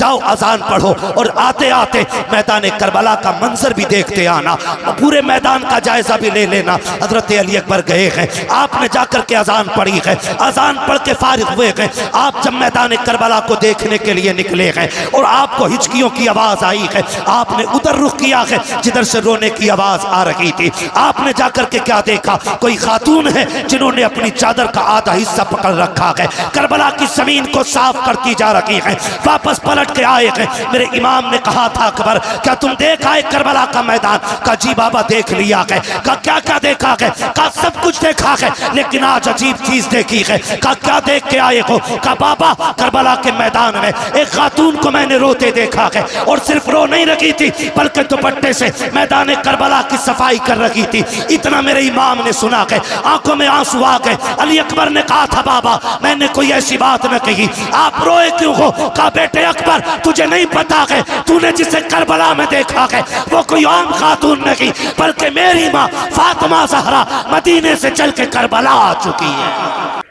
जाओ अजान पढ़ो और आते आते मैदान करबला का मंजर भी देखते आना, पूरे मैदान का जायजा भी ले लेना। हजरत अली अकबर गए हैं, आपने जाकर के अजान पढ़ी है, अजान पढ़ के फारिग हुए हैं। आप जब मैदान करबला को देखने के लिए निकले हैं और आपको हिचकियों की आवाज आई है, आपने उधर रुख किया है जिधर से रोने की आवाज आ रही थी। आपने जाकर के क्या देखा, कोई खातून है जिन्होंने अपनी चादर का आधा हिस्सा पकड़ रखा है, करबला की जमीन को साफ करती जा रही है। वापस पलट के आए हैं, मेरे इमाम ने कहा था अकबर क्या तुम देखा है करबला का मैदान? का जी बाबा देख लिया है। का क्या क्या देखा है? का सब कुछ देखा है, लेकिन आज अजीब चीज देखी है। का क्या देख के आए हो? का बाबा करबला के मैदान में एक खातून को मैंने रोते देखा है, और सिर्फ रो नहीं रही थी बल्कि दुपट्टे से मैदान करबला की सफाई कर रही थी। इतना मेरे इमाम ने सुना है, आंखों में आंसू आ गए। अली अकबर ने कहा था बाबा मैंने कोई ऐसी बात न कही, आप रोए क्यों हो? कहा बेटे अकबर तुझे नहीं पता है, तूने जिसे करबला में देखा है वो कोई आम खातून नहीं बल्कि मेरी माँ फातिमा ज़हरा मदीने से चल के करबला आ चुकी है।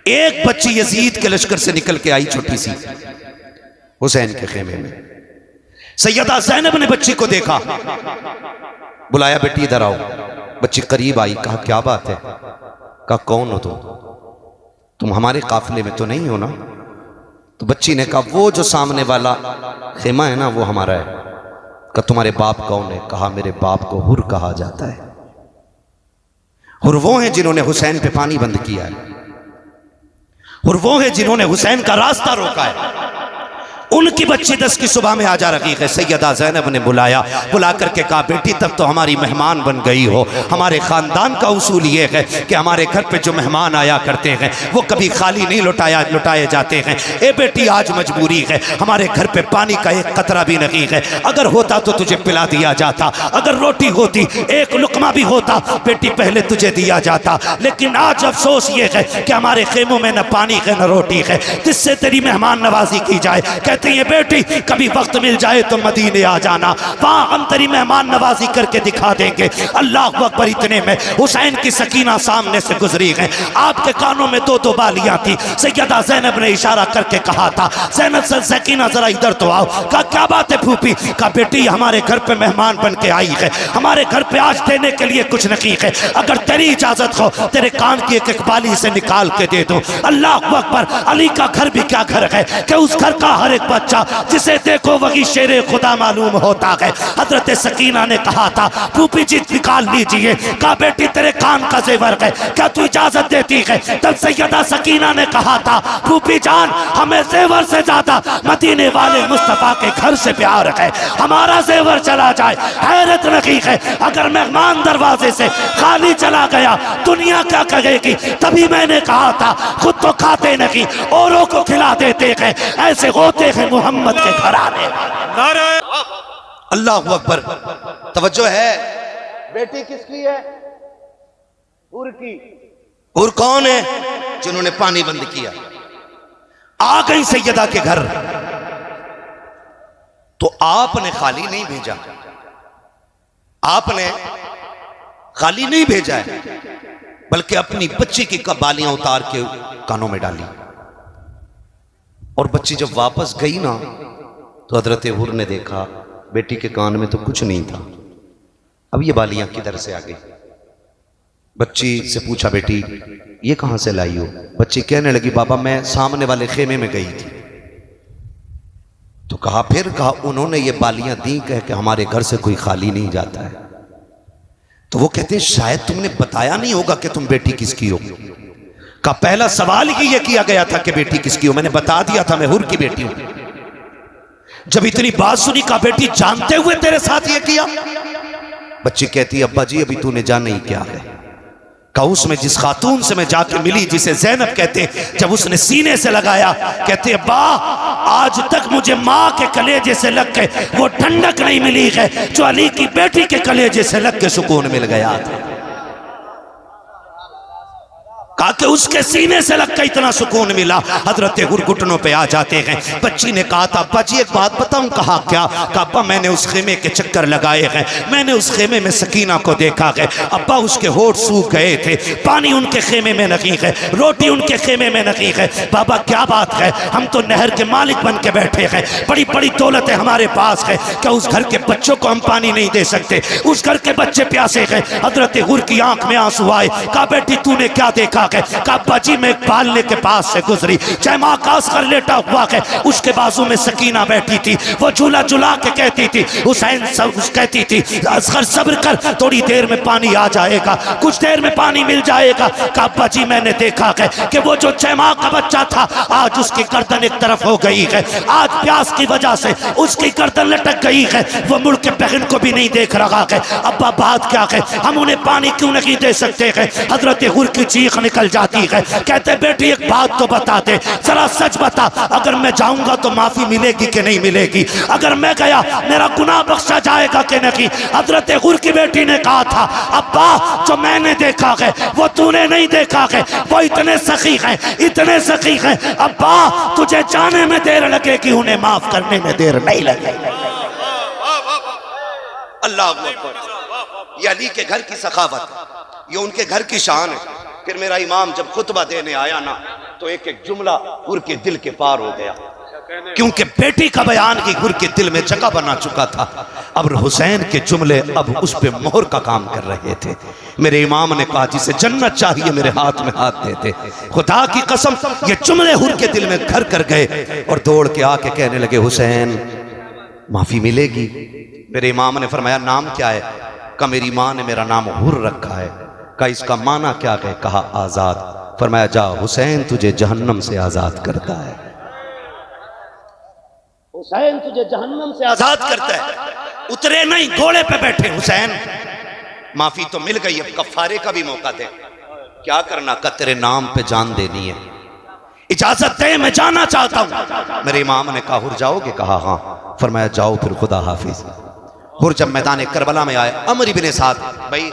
एक बच्ची यजीद के लश्कर से निकल के आई छोटी सी हुसैन के खेमे में। सैयदा ज़ैनब ने बच्ची को देखा, बुलाया बेटी इधर आओ। बच्ची करीब आई, कहा क्या बात है? कहा कौन हो तुम हमारे काफिले में तो नहीं हो ना? तो बच्ची ने कहा वो जो सामने वाला खेमा है ना वो हमारा है। कहा तुम्हारे बाप कौन है? कहा मेरे बाप को हुर कहा जाता है। हुर वो हैं जिन्होंने हुसैन पे पानी बंद किया है, हुर वो हैं जिन्होंने हुसैन का रास्ता रोका है। उनकी बच्ची 10 की सुबह में आ जा रही है। सैयदा ज़ैनब ने बुलाया, बुला करके कहा बेटी तब तो हमारी मेहमान बन गई हो। हमारे ख़ानदान का उसूल ये है कि हमारे घर पे जो मेहमान आया करते हैं वो कभी खाली नहीं लुटाए जाते हैं। ए बेटी आज मजबूरी है, हमारे घर पे पानी का एक कतरा भी नहीं है। अगर होता तो तुझे पिला दिया जाता, अगर रोटी होती एक लुकमा भी होता बेटी पहले तुझे दिया जाता। लेकिन आज अफसोस ये है कि हमारे खेमों में न पानी है न रोटी है जिससे तेरी मेहमान नवाजी की जाए। कहती है बेटी कभी वक्त मिल जाए तो मदीने आ जाना, वहां हम तेरी मेहमान नवाजी करके दिखा देंगे। अल्लाह अकबर। इतने में हुसैन की सकीना सामने से गुजरी है, आपके कानों में 2-2 बालियां थी। सैयदा ज़ैनब ने इशारा करके कहा था ज़ैनब से सकीना जरा इधर तो आओ। कहा क्या बात है फूफी? कहा बेटी हमारे घर पे मेहमान बन के आई है, हमारे घर पे आज देने के लिए कुछ नहीं है, अगर तेरी इजाजत हो तेरे कान की एक बाली से निकाल के दे दो। अल्लाह अकबर। अली का घर भी क्या घर है कि उस घर का हर एक बच्चा जिसे देखो वही शेरे खुदा मालूम होता है। हजरत सकीना ने कहा था फूफी जी निकाल लीजिए। कहा बेटी तेरे कान का जेवर है, क्या तू इजाजत देती है? तब सैयदा सकीना ने कहा था फूफी जान हमें जेवर से ज्यादा मदीने वाले मुस्तफा के घर से प्यार है, हमारा जेवर चला जाए हैरत नहीं है। अगर मेहमान दरवाजे से खाली चला गया दुनिया क्या कहेगी? तभी मैंने कहा था खुद तो खाते नहीं औरों को खिला देते हैं, ऐसे होते हैं मोहम्मद के घराने। अल्लाह अकबर। तवज्जो है। बेटी किसकी है? हुर की। हुर कौन है? जिन्होंने पानी बंद किया। आ गई सैयदा के घर, तो आपने खाली नहीं भेजा, आपने खाली नहीं भेजा है बल्कि अपनी बच्ची की बालियां उतार के कानों में डाली। और बच्ची जब वापस गई ना तो हजरत हुर ने देखा बेटी के कान में तो कुछ नहीं था। अब ये बालियां किधर से आ गई? बच्ची से पूछा बेटी ये कहां से लाई हो? बच्ची कहने लगी बाबा मैं सामने वाले खेमे में गई थी। तो कहा फिर? कहा उन्होंने ये बालियां दी कह के हमारे घर से कोई खाली नहीं जाता है। तो वो कहते हैं शायद तुमने बताया नहीं होगा कि तुम बेटी किसकी हो। का पहला सवाल ही यह किया गया था कि बेटी किसकी हो, मैंने बता दिया था मैं हुर की बेटी हूं। जब इतनी बात सुनी का बेटी जानते हुए तेरे साथ यह किया? बच्ची कहती अब्बा जी अभी तूने जाना ही क्या है। का उसमें जिस खातून से मैं जाके मिली जिसे ज़ैनब कहते, जब उसने सीने से लगाया कहते अब्बा आज तक मुझे माँ के कलेजे से लग के वो ठंडक नहीं मिली है जो अली की बेटी के कलेजे से लग के सुकून मिल गया था। कहा कि उसके सीने से लगकर इतना सुकून मिला। हजरत हुर घुटनों पे आ जाते हैं। बच्ची ने कहा था अब्बा जी एक बात बताऊं। कहा क्या? कहा अब्बा मैंने उस खेमे के चक्कर लगाए हैं, मैंने उस खेमे में सकीना को देखा है अब्बा, उसके होठ सूख गए थे, पानी उनके खेमे में नहीं है, रोटी उनके खेमे में नहीं है। बाबा क्या बात है, हम तो नहर के मालिक बन के बैठे हैं, बड़ी बड़ी दौलत है हमारे पास है, क्या उस घर के बच्चों को हम पानी नहीं दे सकते? उस घर के बच्चे प्यासे हैं। हजरत हुर की आंख में आंसू आए। कहा बेटी तूने क्या देखा है? कहा अब्बा जी मैं एक पालने के पास से गुजरी, जयमा का असगर लेटा हुआ है, उसके बाजू में सकीना बैठी थी, वो झूला झुला के कहती थी हुसैन सब कहती थी असगर सब्र कर, थोड़ी देर में पानी आ जाएगा, कुछ देर में पानी मिल जाएगा। कहा अब्बा जी मैंने देखा है कि वो जो 6 माह का बच्चा था आज उसकी गर्दन एक तरफ हो गई है, आज प्यास की वजह से उसकी गर्दन लटक गई है, वो मुड़ के बहन को भी नहीं देख रहा है। अब्बा बात क्या है, हम उन्हें पानी क्यों नहीं दे सकते हैं? हजरत हुर की चीख निकल जाती है। कहते बेटी एक बात तो बता दे, जरा सच बता, अगर मैं जाऊंगा तो माफी मिलेगी कि नहीं मिलेगी? अगर मैं गया मेरा गुनाह बख्शा जाएगा कि नहीं? हजरत हुर की बेटी ने कहा था अब्बा जो मैंने देखा है वो तूने नहीं देखा है, वो इतने सखी हैं, इतने सखी हैं अब्बा, तुझे जाने में देर लगेगी, उन्हें माफ करने में देर नहीं लगेगी। अल्लाह अकबर। ये अली के घर की सखावत, ये उनके घर की शान है। फिर मेरा इमाम जब खुतबा देने आया ना तो एक एक जुमला हुर के दिल के पार हो गया, क्योंकि बेटी का बयान ही हुर के दिल में जगह बना चुका था। अब हुसैन के जुमले अब उस पे मोहर का काम कर रहे थे। मेरे इमाम ने कहा जिसे जन्नत चाहिए मेरे हाथ में हाथ देते। खुदा की कसम ये जुमले हुर के दिल में घर कर गए और दौड़ के आके कहने लगे हुसैन माफी मिलेगी। मेरे इमाम ने फरमाया नाम क्या है? कहा मेरी माँ ने मेरा नाम हुर रखा है। कहा इसका माना क्या है? कहा आजाद। फरमाया जा हुसैन तुझे जहन्नम से आजाद करता है, हुसैन तुझे जहन्नम से आजाद करता है। उतरे नहीं, घोड़े पे बैठे हुसैन। माफी तो मिल गई, अब कफारे का भी मौका दे। क्या करना? का तेरे नाम पे जान देनी है, इजाजत दे, मैं जाना चाहता हूं। मेरे इमाम ने कहा हुर जाओगे? कहा हाँ। फरमाया जाओ फिर खुदा हाफिज। हुर जब मैदान करबला में आए, अमर इब्ने साद, भाई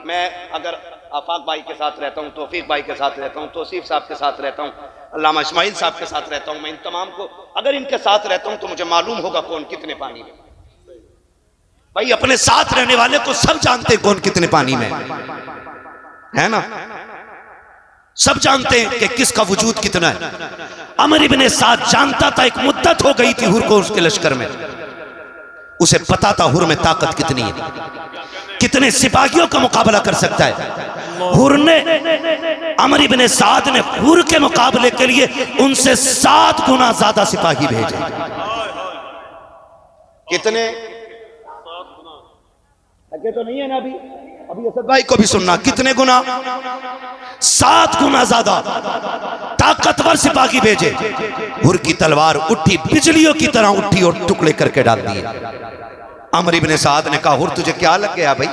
मैं अगर आफाक भाई के साथ रहता हूँ, तौफीक भाई के साथ रहता हूँ, तौसीफ साहब के साथ रहता हूँ, अल्लामा इस्माइल साहब के साथ रहता हूँ, मैं इन तमाम को अगर इनके साथ रहता हूँ तो मुझे मालूम होगा कौन कितने पानी में। भाई अपने साथ रहने वाले को सब जानते हैं कौन कितने पानी में है ना, सब जानते हैं कि किसका वजूद कितना है। अमर इब्ने साद जानता था, एक मुद्दत हो गई थी हुर को उसके लश्कर में, उसे पता था हुर में ताकत कितनी है, कितने सिपाहियों का मुकाबला कर सकता है। हुर ने, अमर इब्ने साद ने हुर के मुकाबले के लिए उनसे 7 गुना ज्यादा सिपाही भेजे। कितने? आगे तो नहीं है ना अभी असद भाई को भी सुनना, कितने गुना? 7 गुना ज्यादा ताकतवर सिपाही भेजे। हुर की तलवार उठी, बिजलियों की तरह उठी और टुकड़े करके डाल दिए। अमर इब्ने साद ने कहा हुर तुझे क्या लग गया भाई,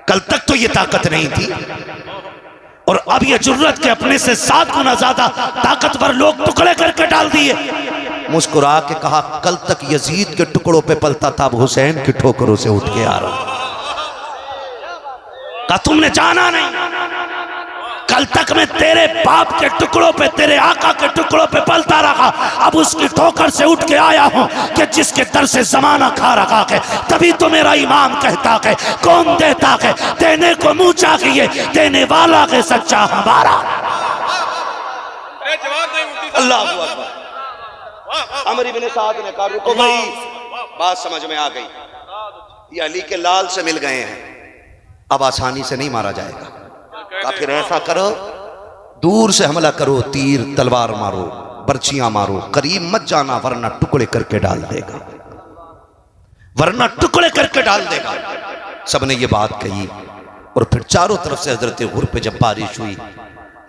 कल तक तो ये ताकत नहीं थी और अब ये जुर्रत के अपने से 7 गुना ज्यादा ताकतवर लोग टुकड़े करके डाल दिए। मुस्कुरा के कहा कल तक यजीद के टुकड़ों पे पलता था, अब हुसैन की ठोकरों से उठ के आ रहा हूं। कहा तुमने जाना नहीं, कल तक मैं तेरे बाप के टुकड़ों पे, तेरे आका के टुकड़ों पे पलता रहा, अब उसकी ठोकर से उठ के आया हूं कि जिसके दर से जमाना खा रखा है। तभी तो मेरा इमाम कहता है कौन देता है देने को मुंह चाहिए, देने वाला है सच्चा हमारा। अल्लाह अकबर। अमर इब्ने साद ने कहा रुको भाई, बात समझ में आ गई, ये अली के लाल से मिल गए हैं, अब आसानी से नहीं मारा जाएगा। का फिर ऐसा करो, दूर से हमला करो, तीर तलवार मारो, बर्छियां मारो, करीब मत जाना वरना टुकड़े करके डाल देगा, वरना टुकड़े करके डाल देगा। सबने ये बात कही और फिर चारों तरफ से हजरत हुर पे जब बारिश हुई,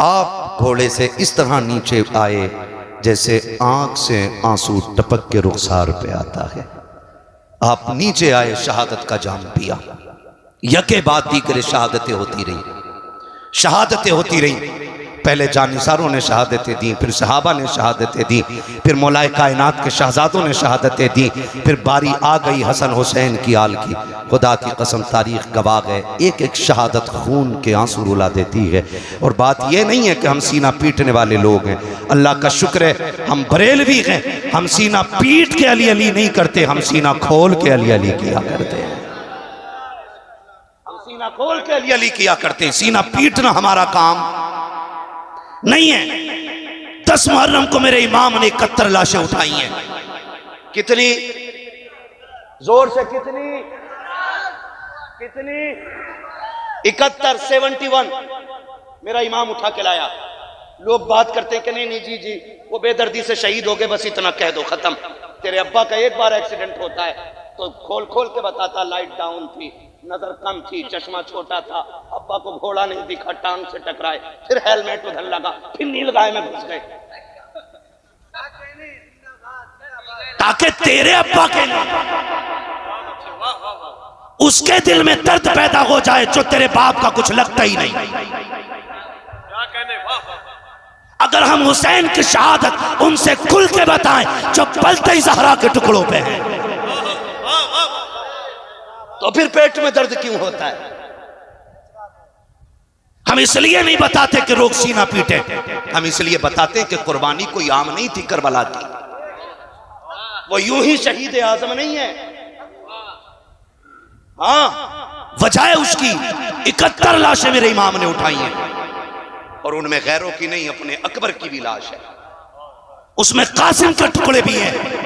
आप घोड़े से इस तरह नीचे आए जैसे आंख से आंसू टपक के रुखसार पे आता है। आप नीचे आए, शहादत का जाम पिया, यके बाद दीकरे शहादतें होती रही, शहादतें होती रही। पहले जानिसारों ने शहादतें दी, फिर सहाबा ने शहादतें दी, फिर मौलाए कायनात के शहजादों ने शहादतें दी, फिर बारी आ गई हसन हुसैन की आल की। खुदा की कसम तारीख गवाह है, एक एक शहादत खून के आंसू रुला देती है। और बात यह नहीं है कि हम सीना पीटने वाले लोग हैं, अल्लाह का शुक्र है हम बरेलवी हैं, हम सीना पीट के अली अली नहीं करते, हम सीना खोल के अली अली किया करते हैं। हम सीना खोल के अली अली किया करते हैं, सीना पीटना हमारा काम नहीं है। 10 मुहर्रम को मेरे इमाम ने 71 लाशें उठाई हैं। कितनी जोर से, कितनी 71, 71 मेरा इमाम उठा के लाया। लोग बात करते हैं कि नहीं नहीं जी वो बेदर्दी से शहीद हो गए, बस इतना कह दो खत्म। तेरे अब्बा का एक बार एक्सीडेंट होता है तो खोल खोल के बताता, लाइट डाउन थी, नजर कम थी, चश्मा छोटा था, अब्बा को घोड़ा नहीं दिखा, टांग से टकराए, फिर हेलमेट उधर लगा, फिर नीलगाय में घुस गए। ताकि तेरे अब्बा के उसके दिल में दर्द पैदा हो जाए जो तेरे बाप का कुछ लगता ही नहीं। अगर हम हुसैन की शहादत उनसे खुल के बताएं जो पलते ही ज़हरा के टुकड़ों पे हैं, तो फिर पेट में दर्द क्यों होता है? हम इसलिए नहीं बताते कि लोग सीना पीटे, हम इसलिए बताते कि कुर्बानी कोई आम नहीं थी करबला की। वो यूं ही शहीद आजम नहीं है, हाँ वजह उसकी 71 लाशें मेरे इमाम ने उठाई हैं, और उनमें गैरों की नहीं, अपने अकबर की भी लाश है, उसमें कासिम के टुकड़े भी हैं।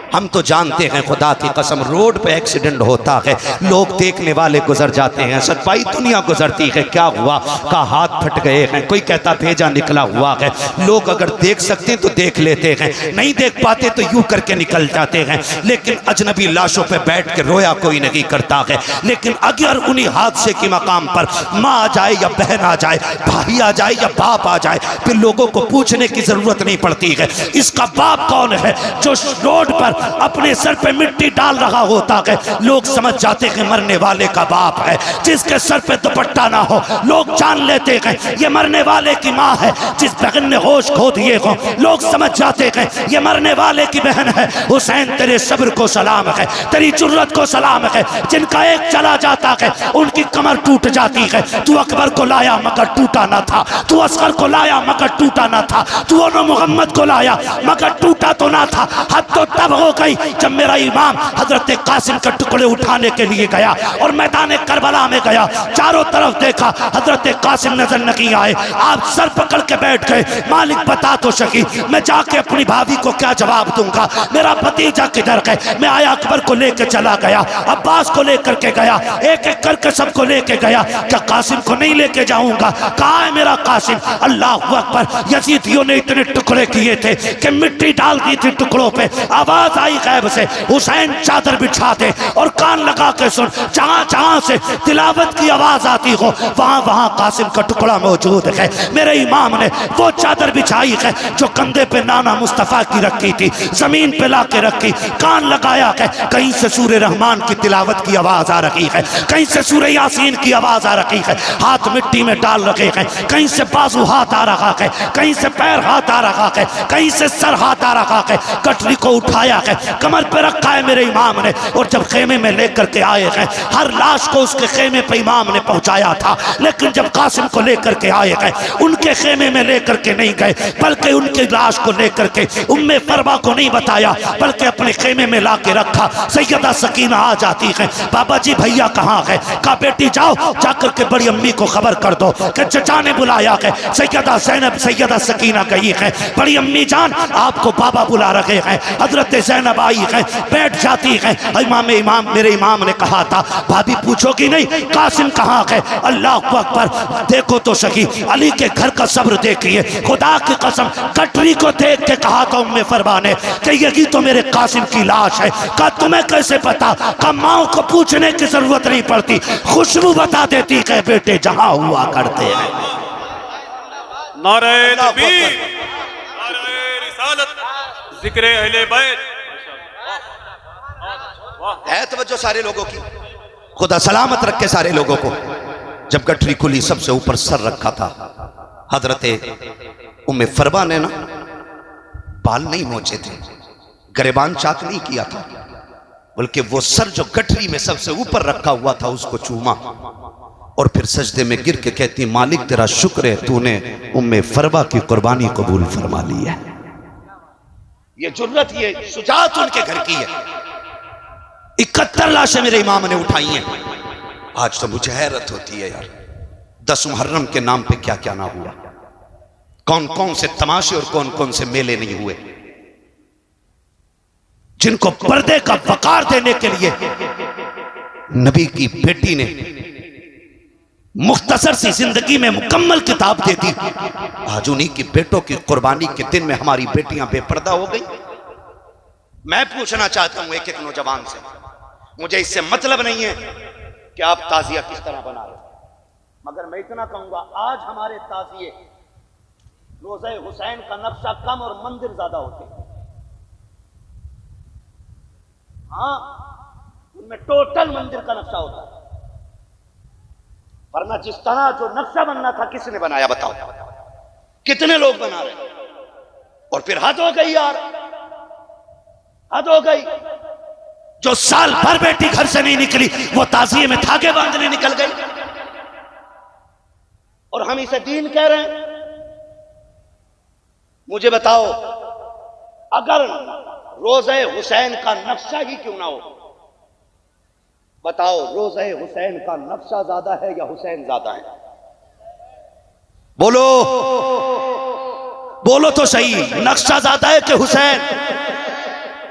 हम तो जानते हैं खुदा की कसम, रोड पे एक्सीडेंट होता है, लोग देखने वाले गुजर जाते हैं, सच्चाई दुनिया गुजरती है, क्या हुआ का हाथ फट गए हैं, कोई कहता भेजा निकला हुआ है। लोग अगर देख सकते हैं तो देख लेते हैं, नहीं देख पाते तो यूं करके निकल जाते हैं। लेकिन अजनबी लाशों पे बैठ के रोया कोई नहीं करता है। लेकिन अगर उन्हीं हादसे के मकाम पर माँ आ जाए या बहन आ जाए, भाई आ जाए या बाप आ जाए, फिर लोगों को पूछने की जरूरत नहीं पड़ती है इसका बाप कौन है। जो रोड पर अपने सर पे मिट्टी डाल रहा होता है, लोग समझ जाते हैं मरने वाले का बाप है। जिसके सर पे दुपट्टा ना हो, लोग जान लेते हैं ये मरने वाले की माँ है। जिस बहन ने होश खो दिए हो, लोग समझ जाते हैं ये मरने वाले की बहन है। हुसैन तेरे सब्र को सलाम है, तेरी जुर्रत को सलाम है। जिनका एक चला जाता है उनकी कमर टूट जाती है। तू अकबर को लाया मगर टूटा ना था, तू असगर को लाया मगर टूटा ना था, तू मोहम्मद को लाया मगर टूटा तो ना था। हद तो तब हो गई जब मेरा इमाम हजरत कासिम के टुकड़े उठाने के लिए गया और मैदान करबला में गया। चारों तरफ देखा, हजरत कासिम नजर नहीं आए। आप सर पकड़ के बैठ गए। मालिक बता तो सकी, मैं जाके अपनी भाभी को क्या जवाब दूंगा? मेरा भतीजा किधर है? मैं आया अकबर को लेकर चला गया, अब्बास को लेकर के गया, एक एक करके सबको लेके गया। क्या कासिम को नहीं लेके जाऊंगा? कहाँ है मेरा कासिम? अल्लाह अकबर। यजीदियों ने इतने टुकड़े किए थे कि मिट्टी डाल दी थी टुकड़ों पे। आवाज आई गैब से, हुसैन चादर बिछा दे और कान लगा के सुन। जहां जहां से तिलावत की आवाज आती हो वहां वहां कासिम का टुकड़ा मौजूद है। मेरे इमाम ने वो चादर बिछाई है जो कंधे पे नाना मुस्तफा की रखी थी, जमीन पे ला के रखी, कान लगाया है। कहीं से सूरे रहमान की तिलावत की आवाज आ रही है, कहीं से सूरे यासीन की आवाज आ रही है। हाथ मिट्टी में डाल रखे हैं, कहीं से बाजू हाथ आ रहा है, कहीं से पैर हाथ आ रहा है, कहीं से सर हाथ आ रहा है। कटरी को उठाया है, कमर पे रखा है मेरे इमाम ने। और जब खेमे में लेकर के आए हैं, हर लाश को उसके खेमे पे इमाम ने पहुंचाया था। लेकिन जब कासिम को लेकर के आए हैं, उनके खेमे में लेकर के नहीं गए, बल्कि उनकी लाश को लेकर के उम्मे फरमा को नहीं बताया, बल्कि अपने खेमे में ला के रखा। सैयदा सकीना आ जाती है, बाबा जी भैया कहाँ है? कहा बेटी जाओ जाकर के बड़ी अम्मी को खबर कर दो कि चचा ने बुलाया है। सैयदा ज़ैनब, सैयदा सकीना गई है, बड़ी अम्मी जान आपको बाबा बुला रहे हैं। हजरत ज़ैनब आई है, बैठ जाती है। इमाम मेरे इमाम ने कहा था भाभी पूछोगी नहीं कासिम कहाँ है? अल्लाह अकबर। देखो तो सही, अली के घर का सब्र देखिए। खुदा की कसम, कटरी को देख के कहा था उम्मे फरमा ने कि यही तो मेरे कासिम की लाश है। कहा तुम्हें कैसे पता? कहा माँ को पूछने की जरूरत नहीं पड़ती, खुशबू बता देती है बेटे जहां हुआ करते हैं। नारे तकबीर, नारे रिसालत, जिक्र अहले बैत। है तवज्जो सारे लोगों की, खुदा सलामत रखे सारे लोगों को। जब गठरी खुली सबसे ऊपर सर रखा था, हजरत उम्मे फरवा ने ना बाल नहीं नोचे थे, गरेबान चाक नहीं किया था, बल्कि वो सर जो गठरी में सबसे ऊपर रखा हुआ था उसको चूमा और फिर सजदे में गिर के कहती, मालिक तेरा शुक्र है तूने उम्मे फरवा की कुर्बानी कबूल फरमा ली है। ये जुर्रत, ये शुजाअत उनके घर की है। 71 लाशें मेरे इमाम ने उठाई हैं। आज तो मुझे हैरत होती है यार, 10 मुहर्रम के नाम पे क्या क्या ना हुआ, कौन कौन से तमाशे और कौन कौन से मेले नहीं हुए, जिनको पर्दे का वकार देने के लिए नबी की बेटी ने मुख्तसर सी जिंदगी में मुकम्मल किताब दे दी। आज उन्हीं की बेटों की कुर्बानी के दिन में हमारी बेटियां बेपर्दा हो गई। मैं पूछना चाहता हूं एक एक नौजवान से, मुझे इससे मतलब नहीं है कि आप ताजिया किस तरह बना रहे, मगर मैं इतना कहूंगा, आज हमारे ताजिए रोज़े हुसैन का नक्शा कम और मंदिर ज्यादा होते हैं। हाँ, उनमें टोटल मंदिर का नक्शा होता है, वरना जिस तरह जो नक्शा बनना था किसने बनाया बताओ, कितने लोग बना रहे। और फिर हद हो गई यार, हद हो गई। जो साल भर बेटी घर से नहीं निकली वो ताजिए में धागे बांधने निकल गई, और हम इसे दीन कह रहे हैं। मुझे बताओ, अगर रोज़े हुसैन का नक्शा ही क्यों ना हो, बताओ रोज़े हुसैन का नक्शा ज्यादा है या हुसैन ज्यादा है? बोलो बोलो तो सही, नक्शा ज्यादा है कि हुसैन?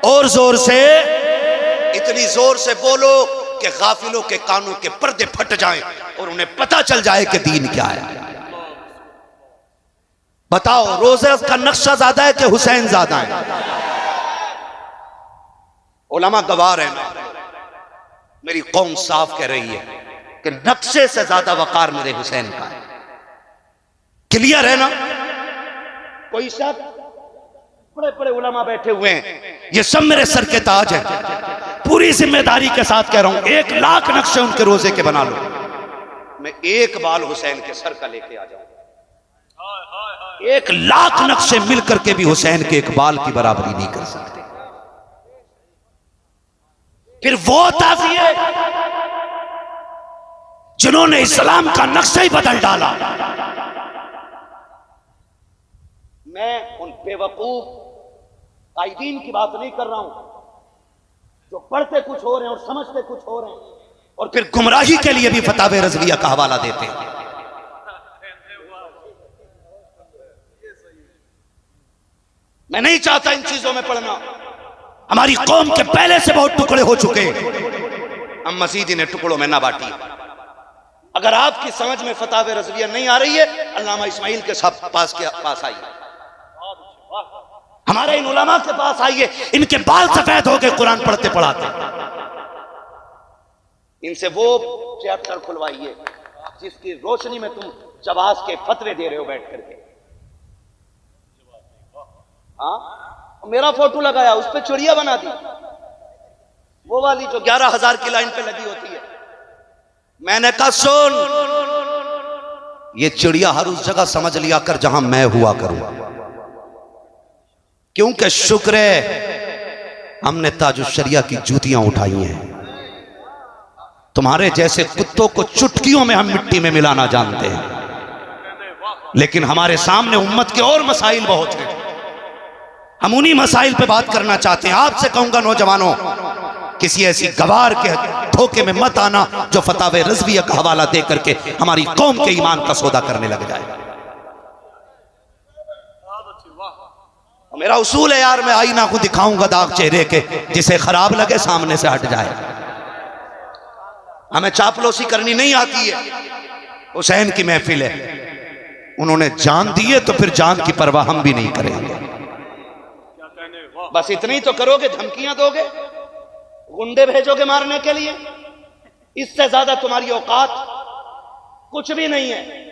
और जोर से, इतनी जोर से बोलो कि गाफिलों के कानों के पर्दे फट जाएं और उन्हें पता चल जाए कि दीन क्या है। बताओ, रोज़े का नक्शा ज्यादा है कि हुसैन ज्यादा है? उलमा गवाह है, मेरी कौम साफ कह रही है कि नक्शे से ज्यादा वकार मेरे हुसैन का है। क्लियर है ना? कोई शक? बड़े बड़े उलमा बैठे हुए हैं, ये सब मेरे सर के ताज हैं। पूरी जिम्मेदारी के साथ कह रहा हूं, 1 लाख नक्शे उनके रोजे के बना लो, मैं एक बाल हुसैन के सर का लेके आ जाऊंगा। 1 लाख नक्शे मिलकर के भी हुसैन के एक बाल की बराबरी नहीं कर सकते। फिर वो ताज़िए जिन्होंने इस्लाम का नक्शा ही बदल डाला। मैं उन बेवकूफ कायदीन की बात नहीं कर रहा हूं जो पढ़ते कुछ हो रहे हैं और समझते कुछ हो रहे हैं और फिर गुमराही के लिए भी फतावे रज़विया का हवाला देते हैं। मैं नहीं चाहता इन चीजों में पढ़ना। हमारी कौम के पहले से बहुत टुकड़े हो चुके हैं, हम मजीद इन्हें टुकड़ों में ना बांटिए। अगर आपकी समझ में फतावे रज़विया नहीं आ रही है, अल्लामा इस्माइल के पास आइए, हमारे इन उलमा के पास आइए, इनके बाल सफेद हो गए कुरान पढ़ते पढ़ाते। इनसे वो चैप्टर खुलवाइए जिसकी रोशनी में तुम जवाज के फतवे दे रहे हो बैठ करके। हाँ, मेरा फोटो लगाया, उस पर चिड़िया बना दी, वो वाली जो 11,000 की लाइन पे लगी होती है। मैंने कहा सुन, ये चिड़िया हर उस जगह समझ लिया कर जहां मैं हुआ करूं, क्योंकि शुक्र है हमने ताजुश्शरिया की जूतियां उठाई हैं। तुम्हारे जैसे कुत्तों को चुटकियों में हम मिट्टी में मिलाना जानते हैं, लेकिन हमारे सामने उम्मत के और मसाइल बहुत हैं, हम उन्हीं मसाइल पे बात करना चाहते हैं। आपसे कहूंगा नौजवानों, किसी ऐसी गवार के धोखे में मत आना जो फतावे रज़विया का हवाला दे करके हमारी कौम के ईमान का सौदा करने लग जाए। मेरा उसूल है यार, मैं आईना को दिखाऊंगा दाग चेहरे के, जिसे खराब लगे सामने से हट जाए। हमें चापलूसी करनी नहीं आती है। हुसैन की महफिल है, उन्होंने जान दी है तो फिर जान की परवाह हम भी नहीं करेंगे। बस इतनी तो करोगे, धमकियां दोगे, गुंडे भेजोगे मारने के लिए, इससे ज्यादा तुम्हारी औकात कुछ भी नहीं है।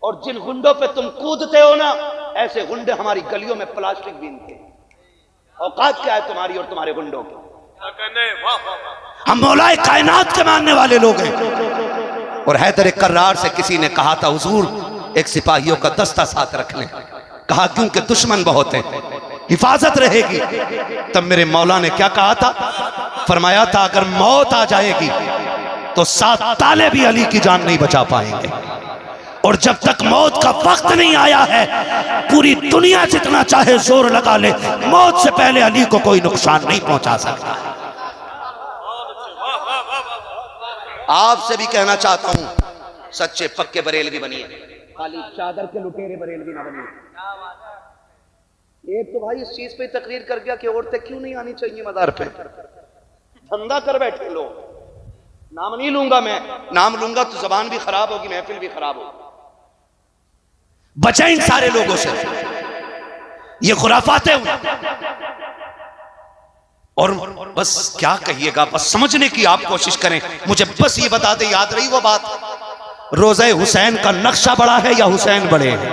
और जिन गुंडों पे तुम कूदते हो ना, ऐसे गुंडे हमारी गलियों में प्लास्टिक बीनते हैं। औकात क्या है तुम्हारी और तुम्हारे गुंडों की? हम मौलाए कायनात के मानने वाले लोग हैं। और हैदर कर्रार से किसी ने कहा था, हुजूर एक सिपाहियों का दस्ता साथ रख लें। कहा क्योंकि दुश्मन बहुत हैं, हिफाजत रहेगी। तब मेरे मौला ने क्या कहा था? फरमाया था अगर मौत आ जाएगी तो 7 ताले भी अली की जान नहीं बचा पाएंगे। और जब तक मौत का वक्त नहीं आया है, पूरी दुनिया जितना चाहे जोर लगा ले, मौत से पहले अली को कोई नुकसान नहीं पहुंचा सकता। आपसे भी कहना चाहता हूं, सच्चे पक्के बरेलवी बनिए, खाली चादर के लुटेरे बरेलवी ना बनिए। एक तो भाई इस चीज पे तकरीर कर गया कि औरतें क्यों नहीं आनी चाहिए मदार पे। धंधा कर बैठे लोग। नाम नहीं लूंगा मैं, नाम लूंगा तो जबान भी खराब होगी, महफिल भी खराब होगी। बचे इन सारे लोगों से, ये खुराफात है। और बस क्या कहिएगा, बस समझने की आप कोशिश करें। मुझे बस ये बता दे, याद रही वो बात, रोज़े हुसैन का नक्शा बड़ा है या हुसैन बड़े हैं?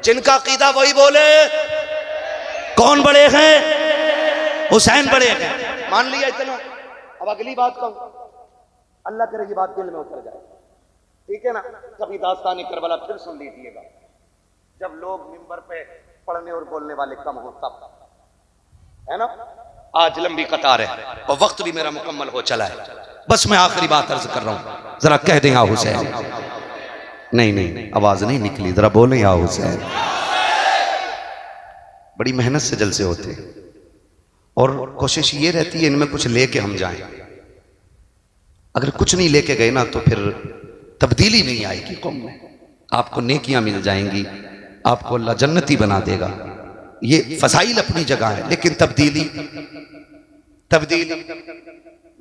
जिनका अकीदा वही बोले, कौन बड़े हैं? हुसैन बड़े हैं। मान लिया इतना। अब अगली बात कहूं, अल्लाह करे ये बात दिल में उतर जाए, ठीक है ना? कभी दास्तान करबला फिर सुन लीजिएगा, जब लोग मिंबर पे पढ़ने और बोलने वाले कम हो तब, है ना? आज लंबी कतार है और वक्त भी मेरा मुकम्मल हो चला है। बस मैं आखिरी बात अर्ज कर रहा हूं, जरा कह दें या हुसैन। नहीं, आवाज नहीं निकली, जरा बोलें या हुसैन। बड़ी मेहनत से जलसे होते और कोशिश ये रहती है इनमें कुछ लेके हम जाएं। अगर कुछ नहीं लेके गए ना तो फिर तब्दीली नहीं आएगी कौम में। आपको नेकियां मिल जाएंगी, आपको अल्लाह जन्नती बना देगा। ये फसाइल अपनी जगह है, लेकिन तब्दीली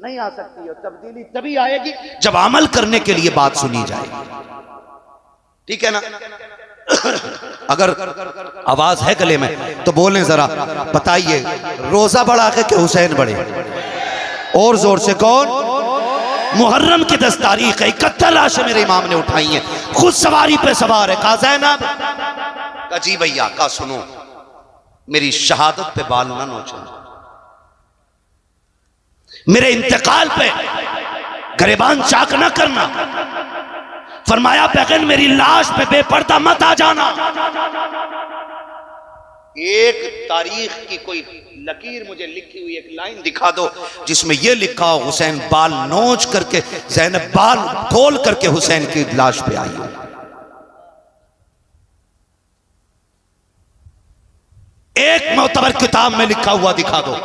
नहीं आ सकती है। तब्दीली तभी आएगी जब अमल करने के लिए बात सुनी जाएगी, ठीक है ना? अगर आवाज है गले में तो बोलें जरा, बताइए रोजा बढ़ा के कि हुसैन बड़े? और जोर से कौन? मुहर्रम की 10 तारीख है, 71 लाशें मेरे इमाम ने उठाई हैं, खुद सवारी पे सवार है। कहा ज़ैनब, कहा जी भैया, कहा सुनो, मेरी शहादत पे बाल ना नोचो, मेरे इंतकाल पे गरेबान चाक ना करना। फरमाया बहन मेरी लाश पे बेपर्दा मत आ जाना। एक तारीख की कोई लकीर मुझे लिखी हुई एक लाइन दिखा दो जिसमें यह लिखा हो हुसैन बाल नोच करके, ज़ैनब बाल खोल करके हुसैन की लाश पे आई हो। एक मोतबर किताब में लिखा हुआ दिखा दो।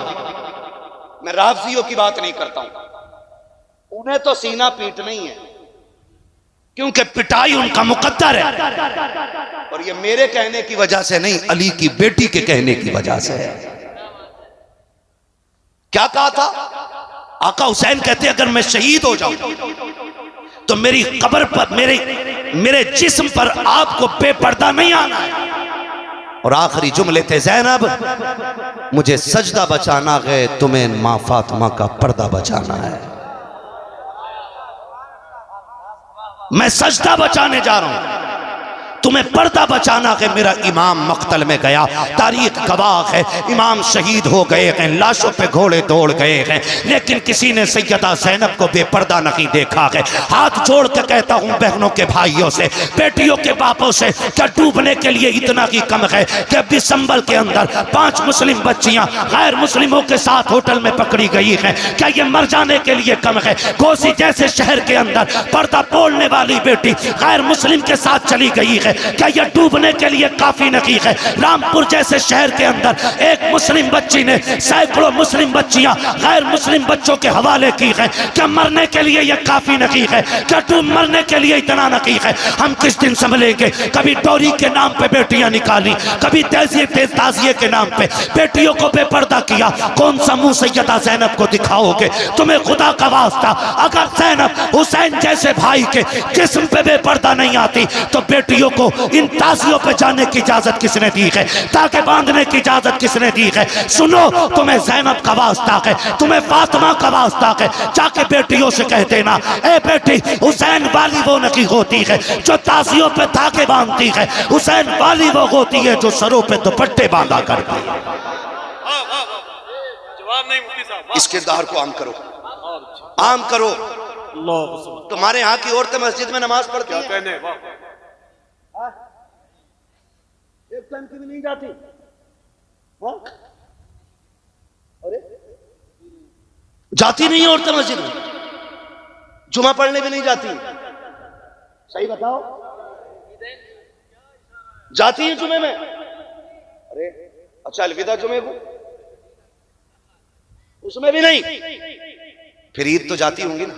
मैं राफजियों की बात नहीं करता हूं, उन्हें तो सीना पीटना ही है, क्योंकि पिटाई उनका मुकद्दर है। और ये मेरे कहने की वजह से नहीं, अली की बेटी के कहने की वजह से है। क्या कहा था आका हुसैन? कहते अगर मैं शहीद हो जाऊं तो मेरी कब्र पर, मेरे जिस्म पर आपको बेपर्दा नहीं आना है। और आखिरी जुमले थे, ज़ैनब मुझे सजदा बचाना है, तुम्हें मां फातिमा का पर्दा बचाना है। मैं सजदा बचाने जा रहा हूं, तुम्हें पर्दा बचाना है। मेरा इमाम मक्तल में गया, तारीख गवाह है, इमाम शहीद हो गए हैं, लाशों पे घोड़े दौड़ गए हैं, लेकिन किसी ने सैयदा ज़ैनब को बेपर्दा नहीं देखा है। हाथ जोड़ के कहता हूं बहनों के भाइयों से, बेटियों के बापों से, क्या डूबने के लिए इतना ही कम है कि दिसंबर के अंदर 5 मुस्लिम बच्चियां गैर मुस्लिमों के साथ होटल में पकड़ी गई हैं? क्या ये मर जाने के लिए कम है? घोसी जैसे शहर के अंदर पर्दा बोलने वाली बेटी गैर मुस्लिम के साथ चली गई है, क्या यह डूबने के लिए काफी नहीं है? रामपुर जैसे शहर के अंदर एक मुस्लिम बच्ची ने सैकड़ों मुस्लिम बच्चियां गैर मुस्लिम बच्चों के हवाले की है, क्या मरने के लिए यह काफी नहीं है? क्या डूब मरने के लिए इतना नहीं है? हम किस दिन संभलेंगे? कभी डोरी के नाम पे बेटियां निकाली, कभी ताजिए के नाम पे बेटियों को बेपर्दा किया। कौन सा मुंह सैयदा ज़ैनब को दिखाओगे? तुम्हें खुदा का वास्ता, अगर ज़ैनब हुसैन जैसे भाई के जिस्म पे बेपर्दा नहीं आती तो बेटियों को इन ताजियों पे जाने की इजाजत किसने दी है? ताकि बांधने की इजाजत किसने दी है? सुनो, तुम्हें ज़ैनब का वास्ता है, तुम्हें फातिमा का वास्ता है, जाके बेटियों से कह देना, ए बेटी हुसैन वाली वो नहीं होती है जो ताजियों पे धागे बांधती है, हुसैन वाली वो होती है जो सरों पे दुपट्टे बांधा करती है। जवाब नहीं मुफ्ती साहब। इस किरदार को आम करो, आम करो। तुम्हारे यहाँ की औरतें मस्जिद में नमाज पढ़ती हैं? टाइम की भी नहीं जाती? हाँ? अरे जाती नहीं औरतें मस्जिद में, जुमा पढ़ने भी नहीं जाती? सही बताओ, जाती है जुमे में? अरे अच्छा, अलविदा जुमे को उसमें भी नहीं, फिर ईद तो जाती होंगी ना?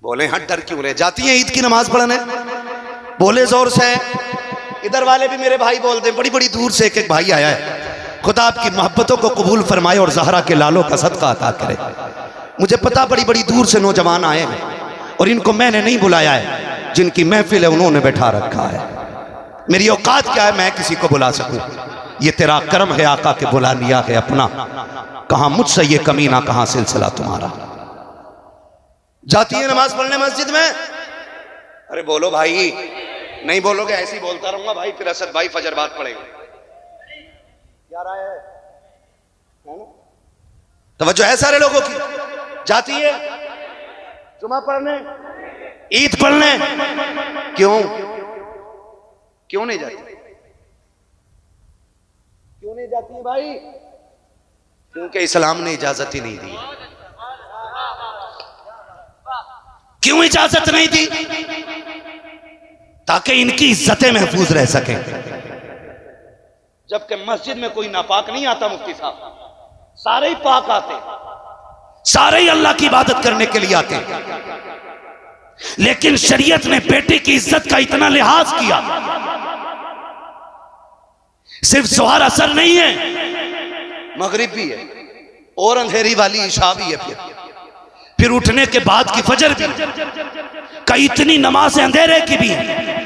बोले हाँ, डर क्यों रहे, जाती है ईद की नमाज पढ़ने? बोले जोर से। इधर वाले भी मेरे भाई बोलते हैं, बड़ी बड़ी दूर से एक एक भाई आया है, खुदा आपकी मोहब्बतों को कबूल फरमाए और ज़हरा के लालों का सदका अता करे। मुझे पता बड़ी बड़ी दूर से नौजवान आए हैं और इनको मैंने नहीं बुलाया है, जिनकी महफिल है उन्होंने बैठा रखा है। मेरी औकात क्या है मैं किसी को बुला सकूं? ये तेरा कर्म है आका के बुला लिया है अपना, कहां मुझसे ये कमीना, कहां सिलसिला तुम्हारा। जाती है नमाज पढ़ने मस्जिद में? अरे बोलो भाई, नहीं बोलोगे ऐसे ही बोलता रहूंगा भाई, फिर असद भाई फजर बाद पढ़ेंगे। क्या राय है ना? तवज्जो है सारे लोगों की। जाती है जुमा पढ़ने, ईद पढ़ने, क्यों क्यों नहीं जाती? क्यों नहीं जाती है भाई? क्योंकि इस्लाम ने इजाजत ही नहीं दी। क्यों इजाजत नहीं दी? ताकि इनकी इज्जतें महफूज रह सके। जबकि मस्जिद में कोई नापाक नहीं आता मुफ्ती साहब, सारे ही पाक आते, सारे ही अल्लाह की इबादत करने के लिए आते। लेकिन शरीयत ने बेटे की इज्जत का इतना लिहाज किया, सिर्फ ज़ोहर असर नहीं है, मगरिब भी है और अंधेरी वाली इशा भी है, फिर उठने के बाद की फजर भी। कई इतनी नमाज अंधेरे की भी है।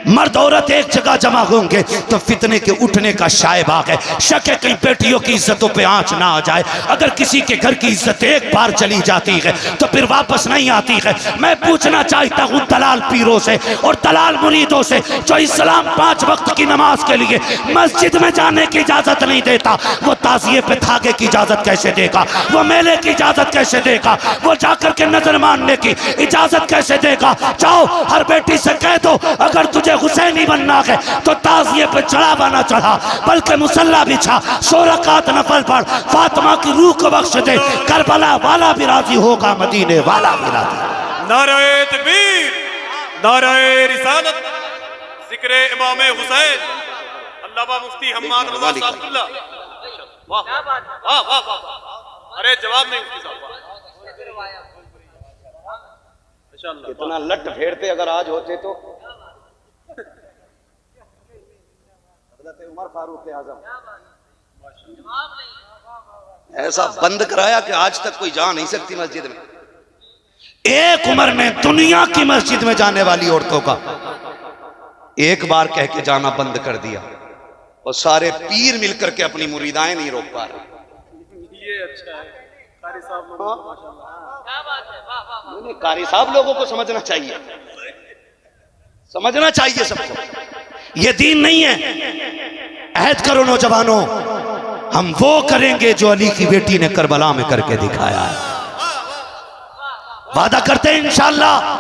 मर्द औरत एक जगह जमा होंगे तो फितने के उठने का शायबाग है। शक है कहीं बेटियों की इज्जतों पे आंच ना आ जाए। अगर किसी के घर की इज्जत एक बार चली जाती है तो फिर वापस नहीं आती है। मैं पूछना चाहता हूँ दलाल पीरों से और दलाल मुरीदों से, जो इस्लाम 5 वक्त की नमाज के लिए मस्जिद में जाने की इजाजत नहीं देता, वो ताजिए पे धागे की इजाजत कैसे देगा? वो मेले की इजाजत कैसे देगा? वो जाकर के नजर मारने की इजाजत कैसे देगा? जाओ हर बेटी से कह दो, अगर तुझे हुसैनी बनना है तो ताजिए पे चढ़ावा ना चढ़ा, बल्कि मुसल्ला बिछा, 100 रकात नफल पढ़, फातिमा की रूह को बख्श दे, करबला वाला भी राजी होगा, मदीने वाला भी राजी। नारे तकबीर, नारे रिसालत, जिक्रे इमाम हुसैन, अल्लामा मुफ्ती हम्माद रज़ा सादुल्लाह। वाह वाह वाह वाह, अरे जवाब नहीं मुफ्ती साहब, इतना लट फेरते अगर आज होते तो। उमर फारूक आजम ऐसा बंद कराया कि आज तक कोई जा नहीं सकती मस्जिद में। एक उमर ने दुनिया की मस्जिद में जाने वाली औरतों का एक बार कह के जाना बंद कर दिया और सारे पीर मिलकर के अपनी मुरीदाएं नहीं रोक पा रहे। ये अच्छा है कारी साहब, क्या बात है। नहीं, कारी साहब लोगों को समझना चाहिए, समझना चाहिए सबको। ये दीन नहीं है। अहद करो नौजवानों, हम वो करेंगे जो अली की बेटी ने करबला में करके दिखाया है। वादा करते हैं इंशाअल्लाह।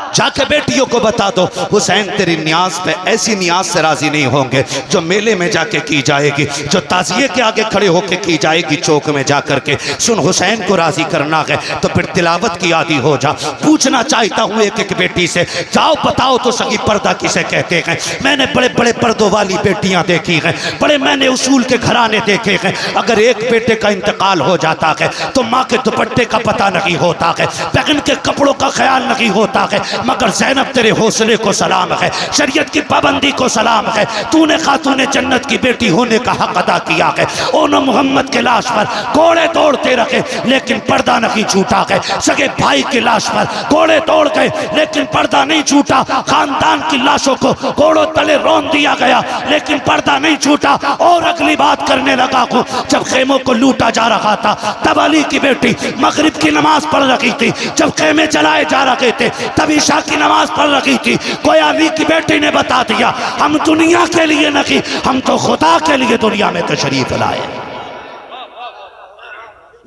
जाके बेटियों को बता दो, हुसैन तेरी न्याज पे ऐसी न्याज से राजी नहीं होंगे जो मेले में जाके की जाएगी, जो ताजिए के आगे खड़े होके की जाएगी चौक में जाकर के। सुन, हुसैन को राजी करना है तो फिर तिलावत की आदी हो जा। पूछना चाहता हूँ एक एक बेटी से, जाओ बताओ तो सही पर्दा किसे कहते हैं। मैंने बड़े बड़े पर्दों वाली बेटियां देखी हैं, बड़े मैंने उसूल के घराने देखे हैं। अगर एक बेटे का इंतकाल हो जाता है तो माँ के दुपट्टे का पता नहीं होता है, बहन के कपड़ों का ख्याल नहीं होता है। मगर ज़ैनब तेरे हौसले को सलाम है, शरीयत की पाबंदी को सलाम है। तूने खातूने जन्नत की बेटी होने का हक अदा किया है। ओनो मोहम्मद के लाश पर घोड़े दौड़ते रखे लेकिन पर्दा नहीं छूटा है। सगे भाई की लाश पर घोड़े दौड़ गए लेकिन पर्दा नहीं छूटा। खानदान की लाशों को घोड़ों तले रौंद दिया गया लेकिन पर्दा नहीं छूटा। और अगली बात करने लगा हूँ, जब खेमों को लूटा जा रहा था तब अली की बेटी मगरिब की नमाज पढ़ रही थी। जब खेमे चलाए जा रहे थे तब ईशा की नमाज पढ़ रही थी। कोई अली की बेटी ने बता दिया, हम दुनिया के लिए नहीं, हम तो खुदा के लिए दुनिया में तशरीफ लाए।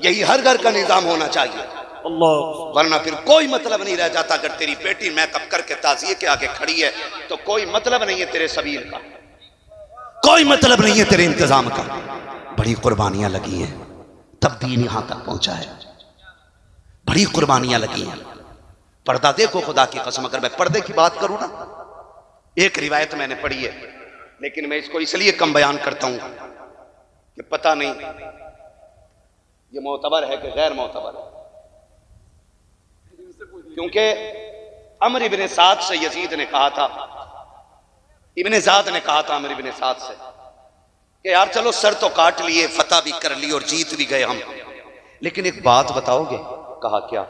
यही हर घर का निजाम होना चाहिए, वरना फिर कोई मतलब नहीं रह जाता। अगर तेरी बेटी मेकअप करके ताजिए के आगे खड़ी है तो कोई मतलब नहीं है तेरे सबील का। कोई मतलब नहीं है तेरे इंतजाम का। बड़ी कुर्बानियां लगी हैं तब दीन यहां तक पहुंचा है, बड़ी कुर्बानियां लगी हैं। पर्दा देखो, खुदा की कसम अगर मैं पर्दे की बात करूं ना, एक रिवायत मैंने पढ़ी है, लेकिन मैं इसको इसलिए कम बयान करता हूं कि पता नहीं ये मोतबर है कि गैर मोतबर है, क्योंकि अमर इब्ने साद से यजीद ने कहा था, इब्ने ज़ाद ने कहा था अमर इब्ने साद से कि यार चलो सर तो काट लिए, फतह भी कर ली और जीत भी गए हम, लेकिन एक बात बताओगे? कहा क्या?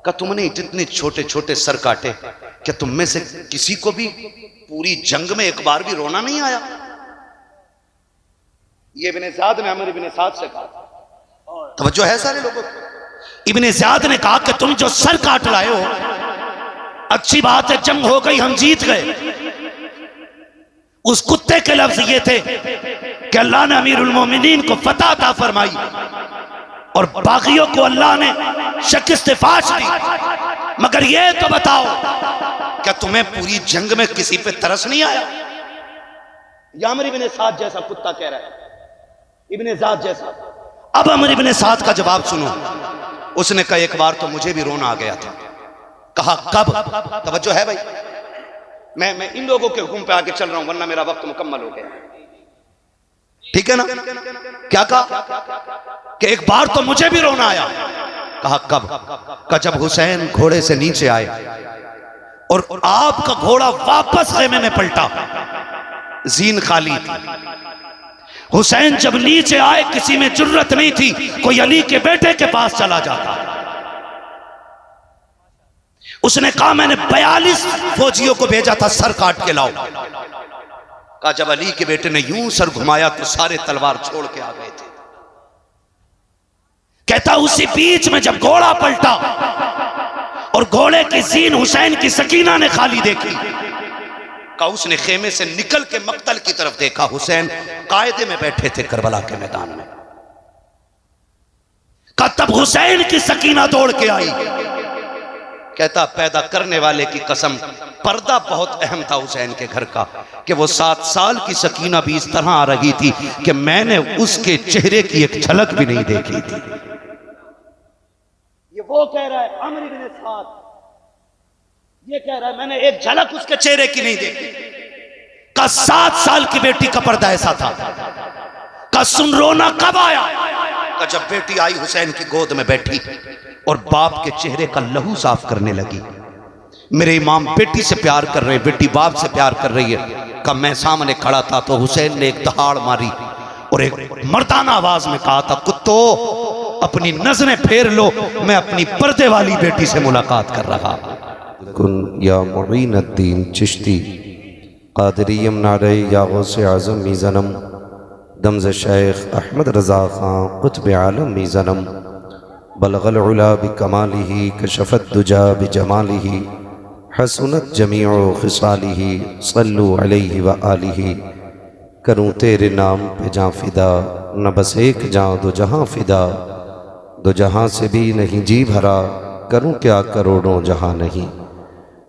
कहा तुमने इतने छोटे छोटे सर काटे, क्या तुम में से किसी को भी पूरी जंग में एक बार भी रोना नहीं आया? ये इब्ने ज़ाद ने अमर इब्ने साद से कहा। तवज्जो है सारे लोगों को? इब्ने ज़ाद ने कहा कि तुम जो सर काट लाए हो, अच्छी बात है, जंग हो गई, हम जीत गए। उस कुत्ते के लफ्ज ये थे कि अल्लाह ने अमीरुल मोमिनीन को फतह अता फरमाई और बागियों को अल्लाह ने शिकस्त फाश दी, मगर ये तो बताओ क्या तुम्हें पूरी जंग में किसी पे तरस नहीं आया? या अमर इब्ने साद जैसा कुत्ता कह रहा है, इब्ने ज़ाद जैसा। अब अमर इब्ने साद का जवाब सुनो। उसने कहा एक बार तो मुझे भी रोना आ गया था। कहा कब? तवज्जो है भाई, मैं इन लोगों के हुक्म पे आके चल रहा हूं, वरना मेरा वक्त मुकम्मल हो गया। ठीक है ना? क्या कहा? कि एक बार तो मुझे भी रोना आया। कहा कब? का जब हुसैन घोड़े से नीचे आए और आपका घोड़ा वापस खेमे में पलटा, जीन खाली थी। हुसैन जब नीचे आए किसी में जुर्रत नहीं थी, कोई अली के बेटे के पास चला जाता। उसने कहा मैंने 42 फौजियों को भेजा था, सर काट के लाओ। कहा जब अली के बेटे ने यूं सर घुमाया तो सारे तलवार छोड़ के आ गए थे। कहता उसी बीच में जब घोड़ा पलटा और घोड़े की जीन हुसैन की सकीना ने खाली देखी, कहा उसने खेमे से निकल के मक्तल की तरफ देखा, हुसैन कायदे में बैठे थे करबला के मैदान में। कहा तब हुसैन की सकीना दौड़ के आई। कहता पैदा करने वाले की कसम, पर्दा बहुत अहम था हुसैन के घर का कि वो 7 साल की सकीना भी इस तरह आ रही थी कि मैंने उसके चेहरे की एक झलक भी नहीं देखी थी। ये वो कह रहा है अमर इब्ने साद, ये कह रहा है मैंने एक झलक उसके चेहरे की नहीं देखी। का 7 साल की बेटी का पर्दा ऐसा था। का सुन रोना कब आया? का जब बेटी आई हुसैन की गोद में बैठी और बाप के चेहरे का लहू साफ करने लगी। मेरे इमाम बेटी से प्यार कर रहे, बेटी बाप से प्यार कर रही है। का मैं सामने खड़ा था तो हुसैन ने एक दहाड़ मारी और एक मर्दाना आवाज में कहा था कुत्तो अपनी नजरें फेर लो, मैं अपनी पर्दे वाली बेटी से मुलाकात कर रहा। कुन या मुईनुद्दीन चिश्ती कादरियम नारे या गौसे आज़म मीज़नम दमज़ शेख अहमद रज़ा ख़ान क़ुत्ब आलम मीज़नम बलगल उला बिकमालिही कशफ़त दुजा बिजमालिही हसनत जमीउ ख़िसालिही सल्लु अलैहि व आलिही। करूँ तेरे नाम पे जाँ फ़िदा, न बस एक जाँ दो जहाँ फ़िदा, दो जहाँ से भी नहीं जी भरा, करूँ क्या करोड़ों जहाँ नहीं।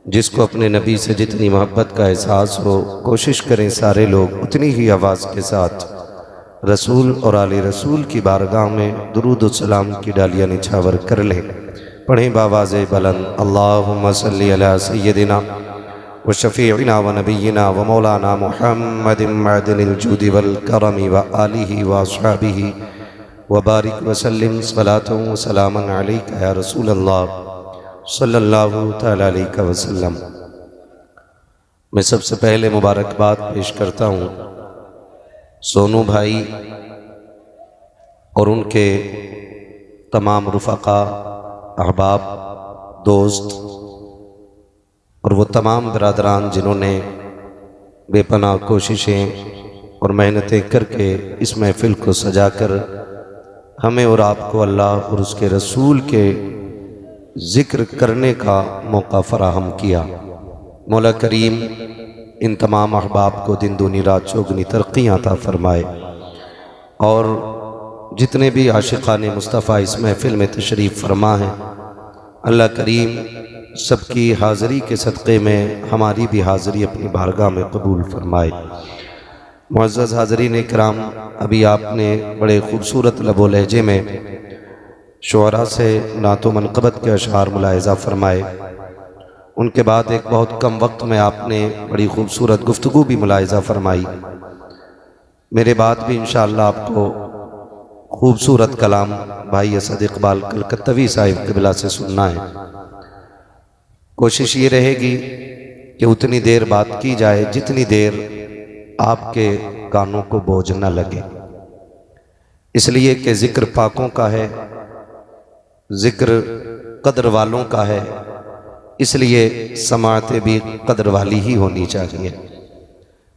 जिसको अपने नबी से जितनी मोहब्बत का एहसास हो, कोशिश करें सारे लोग उतनी ही आवाज़ के साथ रसूल और आले रसूल की बारगाह में दुरूद व सलाम की डालियाँ निछावर कर लें। पढ़ें बावाज़ बुलंद अल्लाहुम्मा सल्ली अला सय्यदिना व शफ़ीइना व नबीना व मौलाना मुहम्मदिन मअदनिल जूदि वल करमी व आलिही व अस्हाबिही व बारिक व सल्लिम सलातन व सलामन अलैका या रसूल अल्लाह सल्लल्लाहु तआला अलैहि वसल्लम। मैं सबसे पहले मुबारकबाद पेश करता हूँ सोनू भाई और उनके तमाम रुफ़क़ा, अहबाब, दोस्त और वो तमाम बरादरान जिन्होंने बेपनाह कोशिशें और मेहनतें करके इस महफ़िल को सजाकर हमें और आपको अल्लाह और उसके रसूल के ज़िक्र करने का मौका फ़राहम किया। मौला करीम इन तमाम अहबाब को दिन दूनी रात चौगुनी तरक्कियाँ अता फ़रमाए और जितने भी आशिक़ाने मुस्तफ़ा इस महफ़िल में तशरीफ़ फरमा हैं, अल्लाह करीम सबकी हाज़िरी के सदक़े में हमारी भी हाज़िरी अपनी बारगाह में कबूल फरमाए। मुअज़्ज़ज़ हाज़रीन इकराम, अभी आपने बड़े ख़ूबसूरत लबो लहजे में शुअरा से नातो मनक़बत के अशआर मुलाहिज़ा फ़रमाए। उनके बाद एक बहुत कम वक्त में आपने बड़ी ख़ूबसूरत गुफ्तगू भी मुलाहिज़ा फ़रमाई। मेरे बाद भी इंशाअल्लाह आपको ख़ूबसूरत कलाम भाई असद इकबाल कलकत्तवी साहिब क़िबला से सुनना है। कोशिश ये रहेगी कि उतनी देर बात की जाए जितनी देर आपके कानों को बोझ न लगे, इसलिए कि ज़िक्र पाकों का है, ज़िक्र कदर वालों का है, इसलिए समाअतें भी कदर वाली ही होनी चाहिए।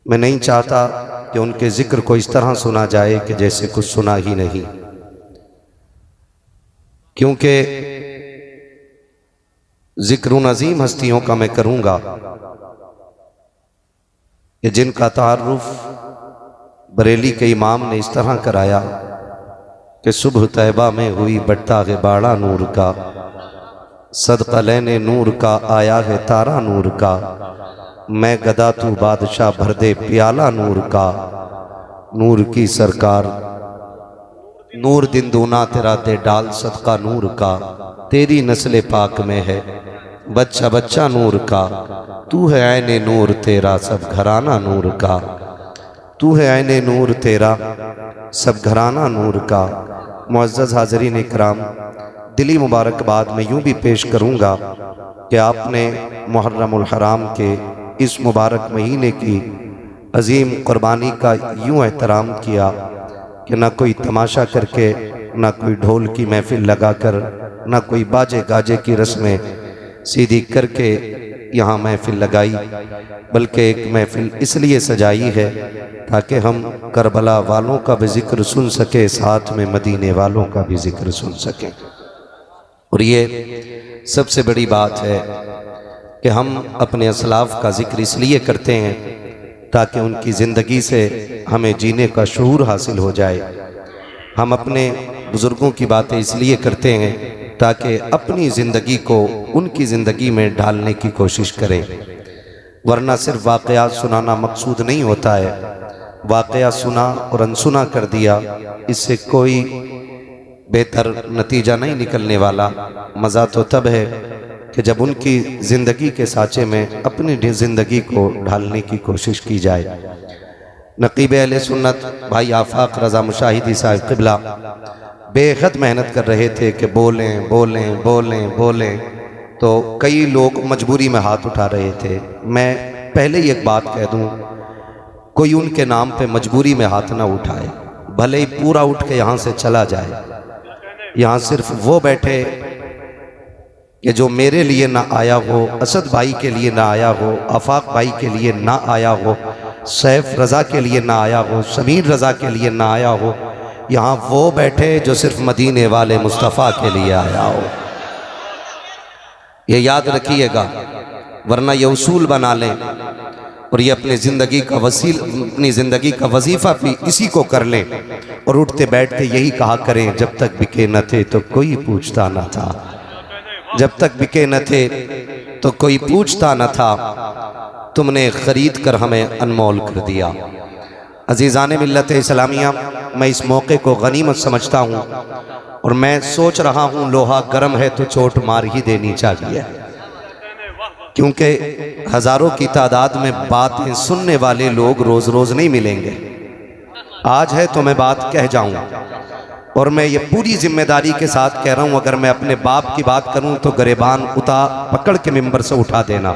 मैं नहीं चाहता कि उनके ज़िक्र को इस तरह सुना जाए कि जैसे कुछ सुना ही नहीं, क्योंकि ज़िक्र उन अजीम हस्तियों का मैं करूँगा कि जिनका तारुफ बरेली के इमाम ने इस तरह कराया कि सुबह तैबा में हुई बट्टाग़े बाड़ा नूर का, सदका लेने नूर का आया है तारा नूर का, मैं गदा तू बादशाह भर दे प्याला नूर का, नूर की सरकार नूर दिन दूना तेरा दे डाल सदका नूर का, तेरी नस्ल पाक में है बच्चा बच्चा नूर का, तू है ऐने नूर तेरा सब घराना नूर का, तू है ऐने नूर तेरा सब घराना नूर का। मुअज़्ज़ज़ हाज़रीन इकराम, दिली मुबारकबाद मैं यूँ भी पेश करूँगा कि आपने मुहर्रमुल हराम के इस मुबारक महीने की अजीम कुर्बानी का यूँ एहतराम किया कि ना कोई तमाशा करके, ना कोई ढोल की महफिल लगाकर, ना कोई बाजे गाजे की रस्में सीधी करके यहाँ महफिल लगाई, बल्कि एक महफिल इसलिए सजाई है ताकि हम करबला वालों का भी ज़िक्र सुन सके, साथ में मदीने वालों का भी ज़िक्र सुन सकें। और ये सबसे बड़ी बात है कि हम अपने असलाफ का ज़िक्र इसलिए करते हैं ताकि उनकी ज़िंदगी से हमें जीने का शऊर हासिल हो जाए। हम अपने बुज़ुर्गों की बातें इसलिए करते हैं ताकि अपनी ज़िंदगी को उनकी ज़िंदगी में ढालने की कोशिश करें, वरना सिर्फ वाक़यात सुनाना मकसूद नहीं होता है। वाक़या सुना और अनसुना कर दिया, इससे कोई बेहतर नतीजा नहीं निकलने वाला। मज़ा तो तब है कि जब उनकी ज़िंदगी के साँचे में अपनी ज़िंदगी को ढालने की कोशिश की जाए। नक़ीब अहले सुन्नत भाई आफाक रज़ा मुशाहिदी साहिब क़िबला बेहद मेहनत कर रहे थे कि बोलें बोलें बोलें बोलें, तो कई लोग मजबूरी में हाथ उठा रहे थे। मैं पहले ही एक बात कह दूं, कोई उनके नाम पे मजबूरी में हाथ ना उठाए, भले ही पूरा उठ के यहाँ से चला जाए। यहाँ सिर्फ वो बैठे कि जो मेरे लिए ना आया हो, असद भाई के लिए ना आया हो, आफाक भाई के लिए ना आया हो, सैफ रज़ा के लिए ना आया हो, समीर रज़ा के लिए ना आया हो। यहाँ वो बैठे जो सिर्फ मदीने वाले मुस्तफ़ा के लिए आया हो। ये याद रखिएगा, वरना ये उसूल बना लें और ये अपनी ज़िंदगी का वजीफ़ा भी इसी को कर लें और उठते बैठते यही कहा करें, जब तक बिके न थे तो कोई पूछता न था, जब तक बिके न थे तो कोई पूछता न था, तुमने ख़रीद कर हमें अनमोल कर दिया। अज़ीज़ान मिल्लत इस्लामिया, मैं इस मौके को गनीमत समझता हूँ और मैं सोच रहा हूँ लोहा गर्म है तो चोट मार ही देनी चाहिए, क्योंकि हज़ारों की तादाद में बातें सुनने वाले लोग रोज़ रोज़ नहीं मिलेंगे। आज है तो मैं बात कह जाऊँ, और मैं ये पूरी जिम्मेदारी के साथ कह रहा हूँ, अगर मैं अपने बाप की बात करूँ तो गरेबान पकड़ के मिंबर से उठा देना,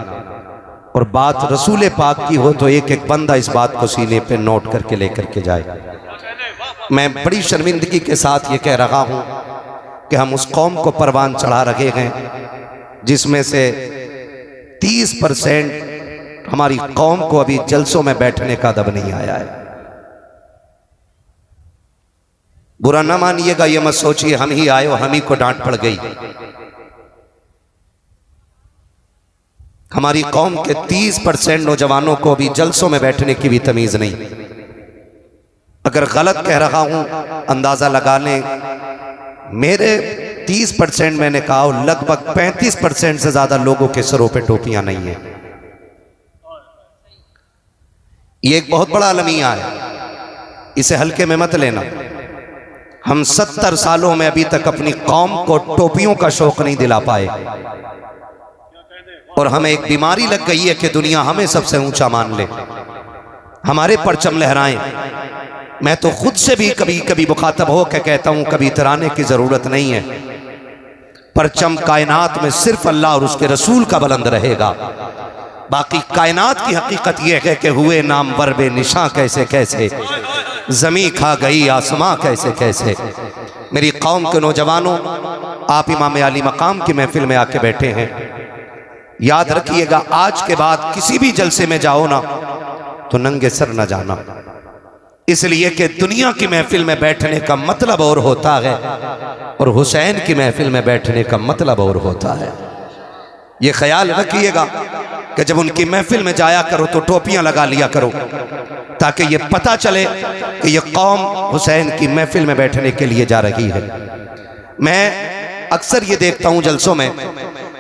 और बात रसूल पाक की हो तो एक एक बंदा इस बात को सीने पे नोट करके लेकर के जाए। मैं बड़ी शर्मिंदगी के साथ ये कह रहा हूँ कि हम उस कौम को परवान चढ़ा रहे हैं जिसमें से 30% हमारी कौम को अभी जलसों में बैठने का दब नहीं आया है। बुरा ना मानिएगा, ये मत सोचिए हम ही आए और हम ही को डांट पड़ गई। हमारी कौम के 30% नौजवानों को अभी जलसों में बैठने की भी तमीज नहीं। अगर गलत कह रहा हूं अंदाजा लगा लें, मेरे 30% मैंने कहा, लगभग 35% से ज्यादा लोगों के सरों पे टोपियां नहीं है। ये एक बहुत बड़ा अलमिया है, इसे हल्के में मत लेना। हम 70 सालों में अभी तक अपनी कौम को टोपियों का शौक नहीं दिला पाए, और हमें एक बीमारी लग गई है कि दुनिया हमें सबसे ऊंचा मान ले, हमारे परचम लहराएं। मैं तो खुद से भी कभी कभी मुखातब हो के कहता हूं, कभी इतराने की जरूरत नहीं है। परचम कायनात में सिर्फ अल्लाह और उसके रसूल का बुलंद रहेगा। बाकी कायनात की हकीकत यह है कि हुए नाम बरबे निशा कैसे कैसे, जमी खा गई आसमां कैसे कैसे। मेरी कौम के नौजवानों, आप इमाम अली मकाम की महफिल में आके बैठे हैं, याद रखिएगा आज के बाद किसी भी जलसे में जाओ ना तो नंगे सर न जाना, इसलिए कि दुनिया की महफिल में बैठने का मतलब और होता है और हुसैन की महफिल में बैठने का मतलब और होता है। ये ख्याल रखिएगा कि जब उनकी महफिल में जाया करो तो टोपियां लगा लिया करो, ताकि ये पता चले कि ये कौम हुसैन की महफिल में बैठने के लिए जा रही है। मैं अक्सर ये देखता हूँ जलसों में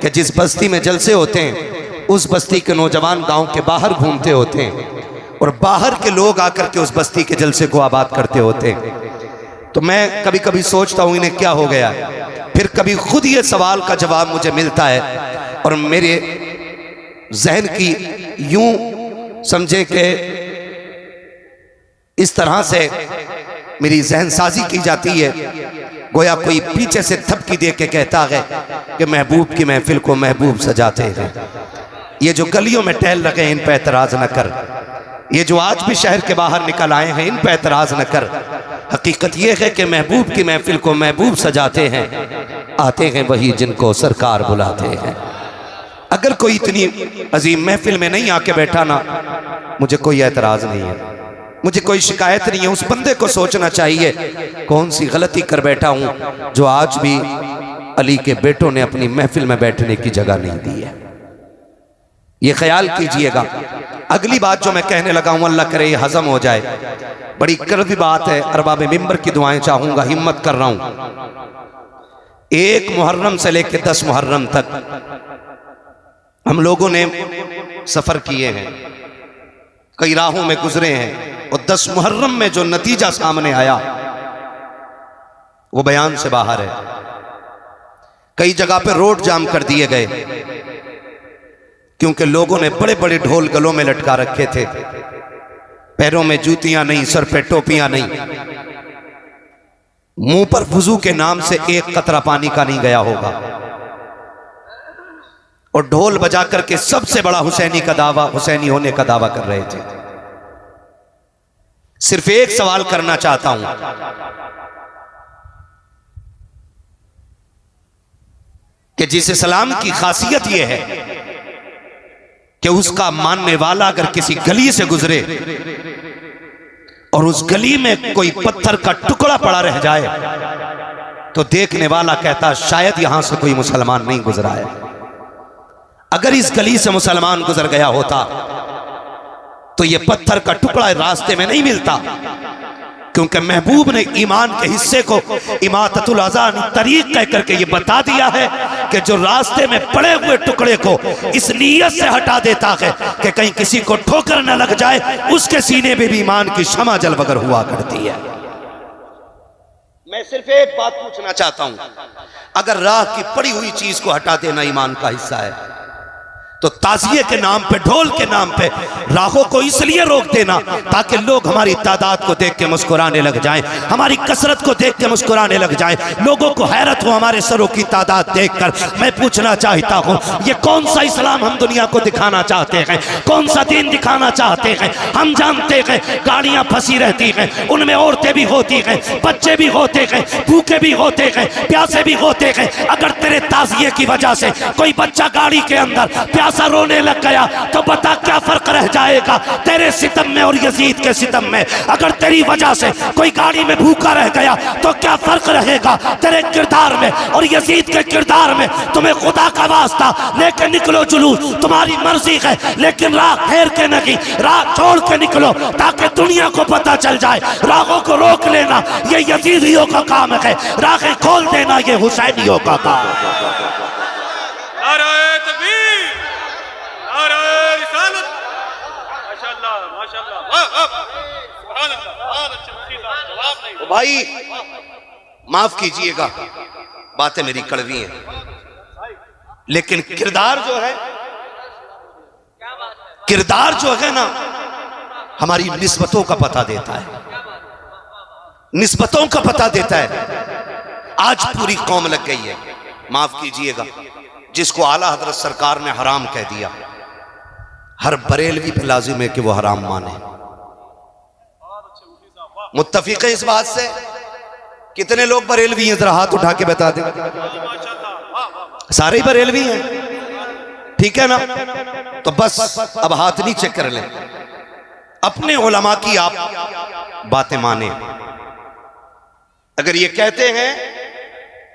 कि जिस बस्ती में जलसे होते हैं उस बस्ती के नौजवान गांव के बाहर घूमते होते हैं और बाहर के लोग आकर के उस बस्ती के जलसे को आबाद करते होते हैं। तो मैं कभी कभी सोचता हूँ इन्हें क्या हो गया, फिर कभी खुद ये सवाल का जवाब मुझे मिलता है और मेरे जहन की यूं समझे कि इस तरह से मेरी जहन साजी की जाती है, गोया कोई पीछे से थपकी दे के कहता है कि महबूब की महफिल को महबूब सजाते हैं। ये जो गलियों में टहल रहे हैं इन पर एतराज न कर, ये जो आज भी शहर के बाहर निकल आए हैं इन पर एतराज न कर। हकीकत ये है कि महबूब की महफिल को महबूब सजाते हैं, आते हैं वही जिनको सरकार बुलाते हैं। अगर कोई इतनी अजीम महफिल में नहीं आके बैठा ना, मुझे कोई एतराज नहीं है, मुझे कोई शिकायत नहीं है। उस बंदे को सोचना चाहिए कौन सी गलती कर बैठा हूं जो आज भी अली के बेटों ने अपनी महफिल में बैठने की जगह नहीं दी है। ये ख्याल कीजिएगा। अगली बात जो मैं कहने लगा हूं, अल्लाह करे ये हजम हो जाए, बड़ी कड़वी बात है, अरबाब मिंबर की दुआएं चाहूंगा, हिम्मत कर रहा हूं। 1 मुहर्रम से लेकर 10 मुहर्रम तक हम लोगों ने सफर किए हैं, कई राहों में गुजरे हैं, और 10 मुहर्रम में जो नतीजा सामने आया वो बयान से बाहर है। कई जगह पे रोड जाम कर दिए गए क्योंकि लोगों ने बड़े बड़े ढोल गलों में लटका रखे थे, पैरों में जूतियां नहीं, सर पे टोपियां नहीं, मुंह पर वुजू के नाम से एक कतरा पानी का नहीं गया होगा, और ढोल बजा करके सबसे बड़ा हुसैनी का दावा, हुसैनी होने का दावा कर रहे थे। सिर्फ एक सवाल करना चाहता हूं कि जिस इस्लाम की खासियत यह है कि उसका मानने वाला अगर किसी गली से गुजरे और उस गली में कोई पत्थर का टुकड़ा पड़ा रह जाए तो देखने वाला कहता शायद यहां से कोई मुसलमान नहीं गुजरा है। अगर इस गली से मुसलमान गुजर गया होता तो यह पत्थर का टुकड़ा रास्ते में नहीं मिलता, क्योंकि महबूब ने ईमान के हिस्से को इमाततुल अज़ान तरीक कह करके ये बता दिया है कि जो रास्ते में पड़े हुए टुकड़े को इस नीयत से हटा देता है कि कहीं किसी को ठोकर न लग जाए, उसके सीने में भी ईमान की शमा जलवगर हुआ करती है। मैं सिर्फ एक बात पूछना चाहता हूं, अगर राह की पड़ी हुई चीज को हटा देना ईमान का हिस्सा है तो ताज़िये के नाम पे, ढोल के नाम पे राहों को इसलिए रोक देना ताकि लोग हमारी तादाद को देख के मुस्कुराने लग जाएं, हमारी कसरत को देख के मुस्कुराने लग जाएं, लोगों को हैरत हो हमारे सरों की तादाद देखकर। मैं पूछना चाहता हूं, ये कौन सा इस्लाम हम दुनिया को दिखाना चाहते हैं, कौन सा दीन दिखाना चाहते हैं? हम जानते हैं गाड़ियां फंसी रहती हैं, उनमें औरतें भी होती हैं, बच्चे भी होते हैं, भूखे भी होते हैं, प्यासे भी होते हैं। अगर तेरे ताज़िये की वजह से कोई बच्चा गाड़ी के अंदर रोने लग गया तो बता क्या फर्क रह जाएगा तेरे सितम में और यजीद के सितम में? अगर तेरी वजह से कोई गाड़ी में भूखा रह गया तो क्या फर्क रहेगा तेरे किरदार में और यजीद के किरदार में? तुम्हें खुदा का वास्ता लेके निकलो जुलूस, तुम्हारी मर्जी है, लेकिन राह फेर के नहीं, राह छोड़ के निकलो ताकि दुनिया को पता चल जाए। राहों को रोक लेना ये यजीदियों का काम है, राहें खोल देना ये हुसैनियों का काम है। माशाअल्लाह माशाअल्लाह। भाई माफ कीजिएगा, बातें मेरी कड़वी हैं, लेकिन किरदार जो है ना, हमारी निस्बतों का पता देता है, निस्बतों का पता देता है। आज पूरी कौम लग गई है, माफ कीजिएगा, जिसको आला हजरत सरकार ने हराम कह दिया, हर बरेलवी पे लाजिम है कि वो हराम माने। मुत्तफिक है इस बात से? कितने लोग बरेलवी हैं, जरा हाथ उठा के बता दें। सारे ही बरेलवी हैं, ठीक है ना? तो बस अब हाथ नीचे कर लें, अपने उलमा की आप बातें माने। अगर ये कहते हैं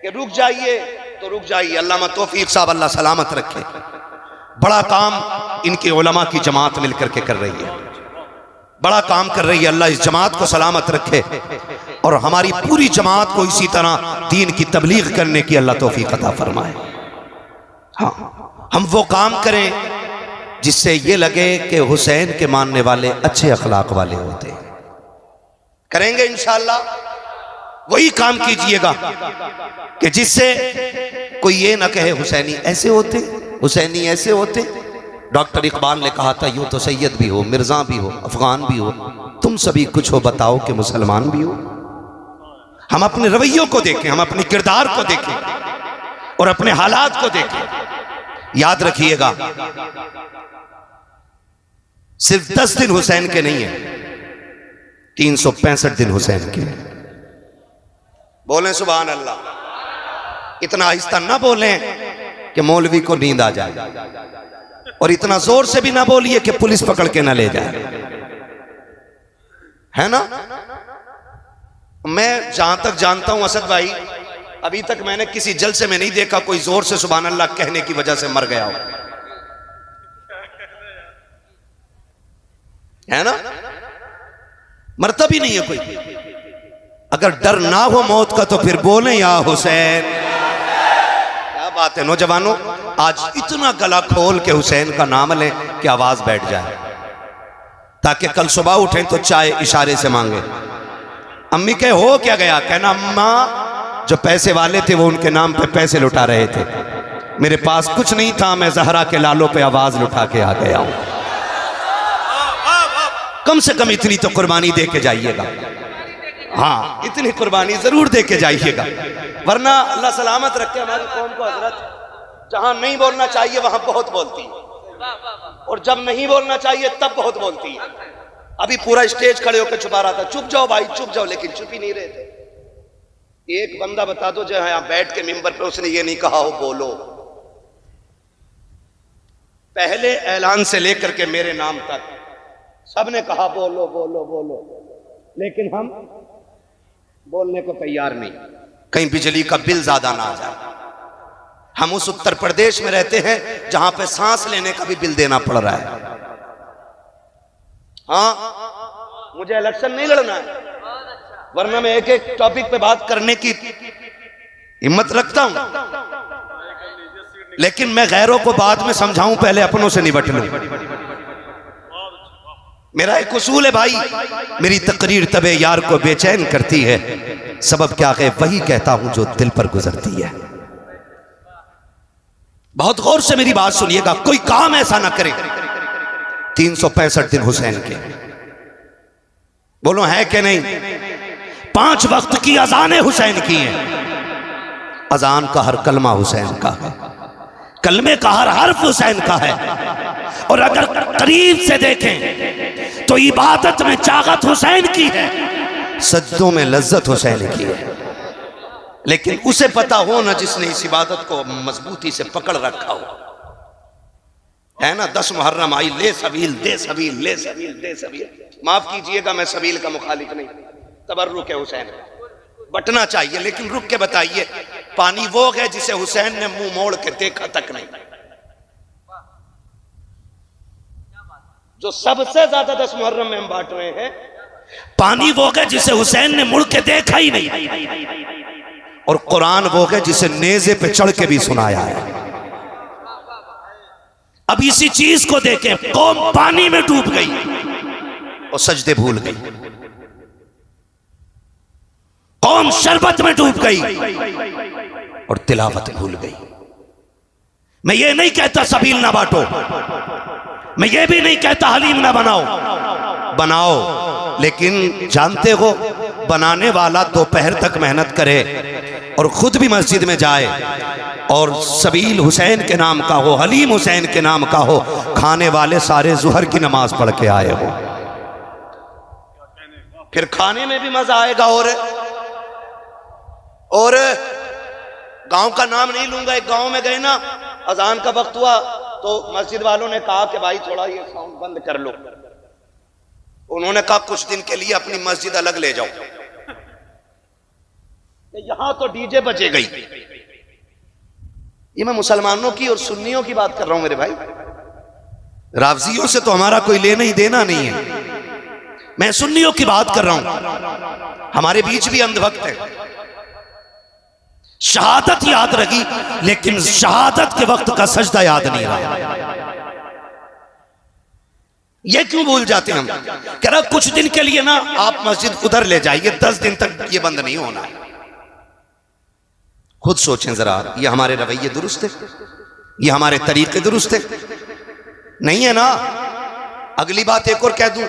कि रुक जाइए तो रुक जाइए, अल्लामा तौफीक साहब अल्लाह सलामत रखे, बड़ा काम इनके उलमा की जमात मिलकर के कर रही है, बड़ा काम कर रही है, अल्लाह इस जमात को सलामत रखे और हमारी पूरी जमात को इसी तरह दीन की तबलीग करने की अल्लाह तौफीक अता फरमाए। हाँ, हम वो काम करें जिससे ये लगे कि हुसैन के मानने वाले अच्छे अखलाक वाले होते हैं। करेंगे इंशाअल्लाह, वही काम कीजिएगा कि जिससे कोई ये ना कहे हुसैनी ऐसे होते, हुसैनी ऐसे होते। डॉक्टर इकबाल ने कहा था, यूं तो सैयद भी हो, मिर्जा भी हो, अफगान भी हो, तुम सभी कुछ हो, बताओ कि मुसलमान भी हो। हम अपने रवैयों को देखें, हम अपने किरदार को देखें और अपने हालात को देखें। याद रखिएगा, सिर्फ 10 दिन हुसैन के नहीं है, 365 दिन हुसैन के। बोलें सुभान अल्लाह। इतना आहिस्ता ना बोलें कि मौलवी को नींद आ जाए, और इतना जोर से भी ना बोलिए कि पुलिस पकड़ के ना ले जाए, है ना? मैं जहां तक जानता हूं असद भाई, अभी तक मैंने किसी जलसे में नहीं देखा कोई जोर से सुभान अल्लाह कहने की वजह से मर गया हो, है ना? मरता भी नहीं है कोई। अगर डर ना हो मौत का तो फिर बोले या हुसैन। क्या बात है नौजवानों, आज इतना गला खोल के हुसैन का नाम लें कि आवाज बैठ जाए, ताकि कल सुबह उठें तो चाय इशारे से मांगे। अम्मी के हो क्या गया, कहना अम्मा जो पैसे वाले थे वो उनके नाम पे पैसे लुटा रहे थे, मेरे पास कुछ नहीं था, मैं जहरा के लालों पे आवाज लुटा के आ गया हूं। कम से कम इतनी तो कुर्बानी दे के जाइएगा। हाँ, इतनी कुर्बानी जरूर दे के जाइएगा, वरना अल्लाह सलामत रखे हमारी कौम को। हजरत जहां नहीं बोलना चाहिए वहां बहुत बोलती है, और जब नहीं बोलना चाहिए तब बहुत बोलती है। अभी पूरा स्टेज खड़े होकर छुपा रहा था, चुप जाओ भाई चुप जाओ, लेकिन चुप ही नहीं रहे थे। एक बंदा बता दो जो है यहां बैठ के मिंबर पे उसने ये नहीं कहा हो बोलो। पहले ऐलान से लेकर के मेरे नाम तक सबने कहा बोलो बोलो बोलो, लेकिन हम बोलने को तैयार नहीं, कहीं बिजली का बिल ज्यादा ना आ जाए। हम उस उत्तर प्रदेश में रहते हैं जहां पे सांस लेने का भी बिल देना पड़ रहा है। हाँ, मुझे इलेक्शन नहीं लड़ना है, वरना मैं एक एक टॉपिक पे बात करने की हिम्मत रखता हूं, लेकिन मैं गैरों को बाद में समझाऊं, पहले अपनों से निपट लूं। मेरा एक उसूल है भाई, मेरी तकरीर तबे यार को बेचैन करती है, सबब क्या है वही कहता हूं जो दिल पर गुजरती है। बहुत गौर से मेरी बात सुनिएगा, कोई काम ऐसा ना करे। 365 दिन हुसैन के, बोलो है कि नहीं? 5 वक्त की अजानें हुसैन की हैं। अजान का हर कलमा हुसैन का है, कलमे का हर हर्फ हुसैन का है, और अगर करीब से देखें तो इबादत में चागत हुसैन की है, सज्जों में लज्जत हुसैन की है। लेकिन उसे पता हो ना जिसने इस इबादत को मजबूती से पकड़ रखा हो, है ना? 10 मुहर्रम आई, ले सबील दे सबील, ले सबील दे सबील। माफ कीजिएगा मैं सबील का मुखालिफ नहीं, तबर्रुक है हुसैन, बटना चाहिए, लेकिन रुक के बताइए पानी वो है जिसे हुसैन ने मुंह मोड़ के देखा तक नहीं। जो सबसे ज्यादा 10 मुहर्रम में हम बांट रहे हैं, पानी वो है जिसे हुसैन ने मुड़ के देखा ही नहीं, और कुरान वो है जिसे नेज़े पे चढ़ के भी सुनाया है। अब इसी चीज को देखें, कौम पानी में डूब गई और सजदे भूल गई। कौम शरबत में डूब गई और तिलावत भूल गई। मैं ये नहीं कहता सबील ना बांटो, मैं ये भी नहीं कहता हलीम ना बनाओ, बनाओ, लेकिन जानते हो बनाने वाला दोपहर तक मेहनत करे और खुद भी मस्जिद में जाए और सबील हुसैन के नाम का हो, हलीम हुसैन के नाम का हो, खाने वाले सारे जुहर की नमाज पढ़ के आए हो, फिर खाने में भी मजा आएगा। और गांव का नाम नहीं लूंगा, एक गांव में गए ना, अजान का वक्त हुआ तो मस्जिद वालों ने कहा कि भाई थोड़ा ये साउंड बंद कर लो। उन्होंने कहा कुछ दिन के लिए अपनी मस्जिद अलग ले जाओ, यहां तो डीजे बजे गई। ये मैं मुसलमानों की और सुन्नियों की बात कर रहा हूं मेरे भाई, रावजियों से तो हमारा कोई लेना ही देना नहीं है। मैं सुन्नियों की बात कर रहा हूं, हमारे बीच भी अंधभक्त है। शहादत याद रही लेकिन शहादत के वक्त का सजदा याद नहीं रहा। ये क्यों भूल जाते हैं हम? कह रहा कुछ दिन के लिए ना आप मस्जिद उधर ले जाइए, 10 दिन तक ये बंद नहीं होना। खुद सोचें जरा, ये हमारे रवैये दुरुस्त है? ये हमारे तरीके दुरुस्त है? नहीं है ना। अगली बात एक और कह दूं,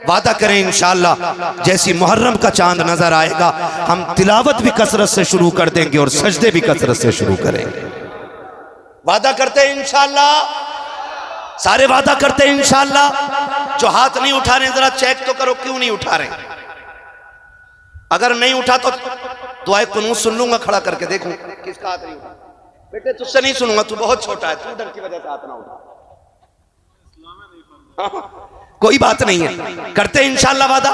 वादा करें इंशाअल्लाह जैसी मुहर्रम का चांद नजर आएगा हम तिलावत भी कसरत से शुरू कर देंगे और सजदे भी कसरत से शुरू करेंगे। वादा करते हैं इंशाअल्लाह, सारे वादा करते हैं इंशाअल्लाह। जो हाथ नहीं उठा रहे जरा चेक तो करो क्यों नहीं उठा रहे। अगर नहीं उठा तो दुआए कुनूत सुन लूंगा, खड़ा करके देखूं किसका हाथ नहीं उठा। बेटे तुझसे नहीं सुनूंगा, तू बहुत छोटा है, तू डर की वजह से हाथ ना उठा। कोई बात नहीं है, करते हैं इंशाअल्लाह वादा।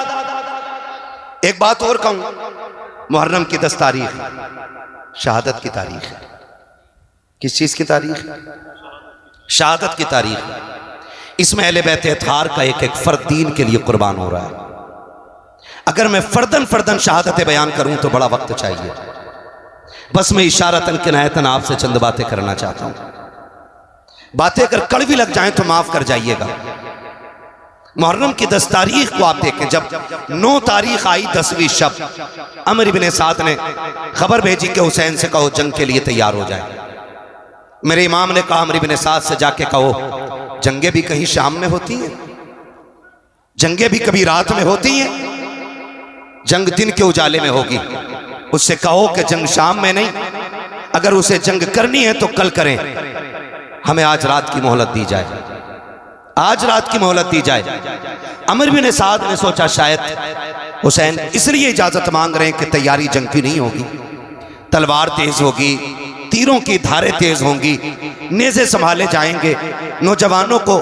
एक बात और कहूं, मुहर्रम की 10 तारीख शहादत की तारीख है। किस चीज की तारीख? शहादत की तारीख। इसमें अहले बैत अतहार का एक एक फर्द दीन के लिए कुर्बान हो रहा है। अगर मैं फर्दन फर्दन शहादतें बयान करूं तो बड़ा वक्त चाहिए, बस मैं इशारतन किनायतन आपसे चंद बातें करना चाहता हूं। बातें अगर कड़वी लग जाएं तो माफ कर जाइएगा। मुहर्रम की 10 तारीख को आप देखें, जब 9 तारीख आई 10वीं शब, अमर इब्ने साद ने खबर भेजी कि हुसैन से कहो जंग के लिए तैयार हो जाए। मेरे इमाम ने कहा अमर इब्ने साद से जाके कहो जंगे भी कहीं शाम में होती हैं, जंगे भी कभी रात में होती हैं, जंग दिन के उजाले में होगी। उससे कहो कि जंग शाम में नहीं, अगर उसे जंग करनी है तो कल करें, हमें आज रात की मोहलत दी जाए, आज रात की मोहलत दी जाए। अमर बिन साद ने सोचा शायद हुसैन इसलिए इजाजत मांग रहे हैं कि तैयारी जंग की नहीं होगी, तलवार तेज होगी, तीरों की धारें तेज होंगी, नेज़े संभाले जाएंगे, नौजवानों को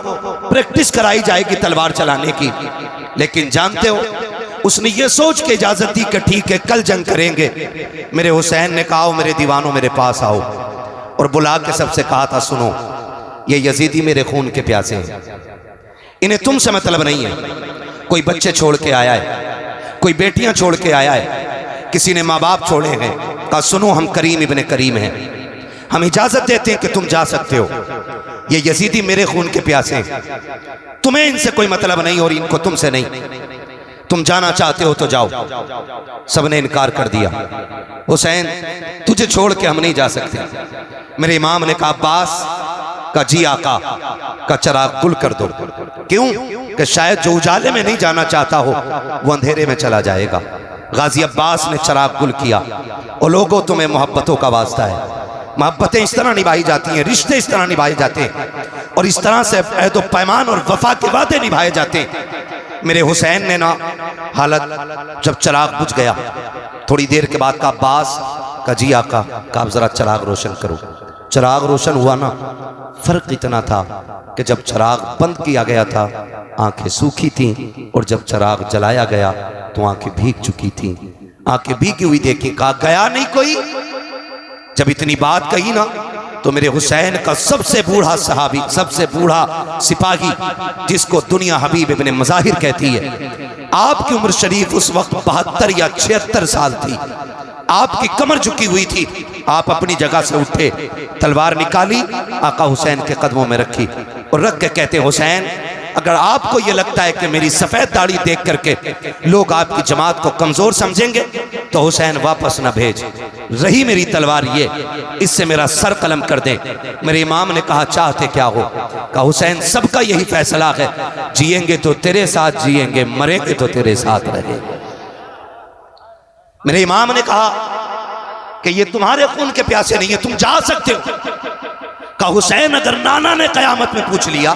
प्रैक्टिस कराई जाएगी तलवार चलाने की। लेकिन जानते हो उसने ये सोच के इजाजत दी कि ठीक है कल जंग करेंगे। मेरे हुसैन ने कहा मेरे दीवानों मेरे पास आओ, और बुला के सबसे कहा था सुनो ये यजीदी मेरे खून के प्यासे हैं, इन्हें तुमसे मतलब नहीं है। कोई बच्चे छोड़ के आया है, कोई बेटियां छोड़ के आया है, किसी ने माँ बाप छोड़े हैं। कहा सुनो हम करीम इब्ने करीम हैं, हम इजाजत देते हैं कि तुम जा सकते हो, ये यजीदी मेरे खून के प्यासे हैं, तुम्हें इनसे कोई मतलब नहीं और इनको तुमसे नहीं, तुम जाना चाहते हो तो जाओ। सबने इनकार कर दिया, हुसैन तुझे छोड़ के हम नहीं जा सकते। मेरे इमाम ने कहा अब्बास का जी आका का चिराग गुल कर दो। क्यों? कि शायद जो उजाले में नहीं जाना चाहता हो वो अंधेरे में चला जाएगा। गाजी अब्बास ने चिराग गुल किया। और लोगों तुम्हें मोहब्बतों का वास्ता है, मोहब्बतें इस तरह निभाई जाती हैं, रिश्ते इस तरह निभाए जाते हैं, और इस तरह से अहद पैमान और वफा के वादे निभाए जाते हैं। मेरे हुसैन ने ना हालत जब चिराग बुझ गया थोड़ी देर के बाद का अब्बास का जी आका का आप जरा चिराग रोशन करो। चिराग रोशन हुआ ना, फर्क इतना था कि जब चिराग बंद किया गया था आंखें सूखी थीं, और जब चिराग जलाया गया तो आंखें भीग चुकी थीं। आंखें भीगी हुई देखी, कहा गया नहीं कोई। जब इतनी बात कही ना तो मेरे हुसैन का सबसे बूढ़ा सहाबी, सबसे बूढ़ा सिपाही, जिसको दुनिया हबीब इब्ने मज़ाहिर कहती है, आपकी उम्र शरीफ उस वक्त 72 या 76 साल थी, आपकी कमर झुकी हुई थी। आप अपनी जगह से उठे, तलवार निकाली, आका हुसैन के कदमों में रखी और रख के कहते हुसैन अगर आपको यह लगता है कि मेरी सफेद दाढ़ी देख करके लोग आपकी जमात को कमजोर समझेंगे तो हुसैन वापस न भेज। रही मेरी तलवार ये, इससे मेरा सर कलम कर दे। मेरे इमाम ने कहा चाहते क्या हो? कहा हुसैन सबका यही फैसला है, जिएंगे तो तेरे साथ जिएंगे, मरेंगे तो तेरे साथ रहेंगे। मेरे इमाम ने कहा कि ये तुम्हारे खून के प्यासे नहीं है, तुम जा सकते हो। कहा हुसैन अगर नाना ने कयामत में पूछ लिया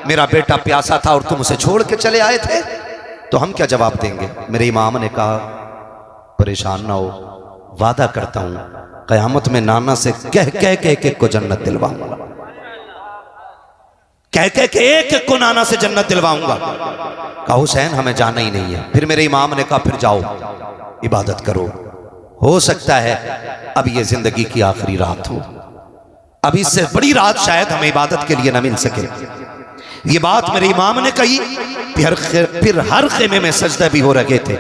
मेरा बेटा प्यासा था और तुम उसे छोड़ के चले आए थे तो हम क्या जवाब देंगे? मेरे इमाम ने कहा परेशान ना हो, वादा करता हूं कयामत में नाना से कह कह के एक एक को जन्नत दिलवाऊंगा, कह कह के एक एक को नाना से जन्नत दिलवाऊंगा। कहा हुसैन हमें जाना ही नहीं है। फिर मेरे इमाम ने कहा फिर जाओ इबादत करो, हो सकता है अब ये जिंदगी की आखिरी रात हो, अब इससे बड़ी रात शायद हमें इबादत के लिए ना मिल सके। ये बात मेरे इमाम ने कही। फिर हर खेमे में सजदे भी हो रहे थे,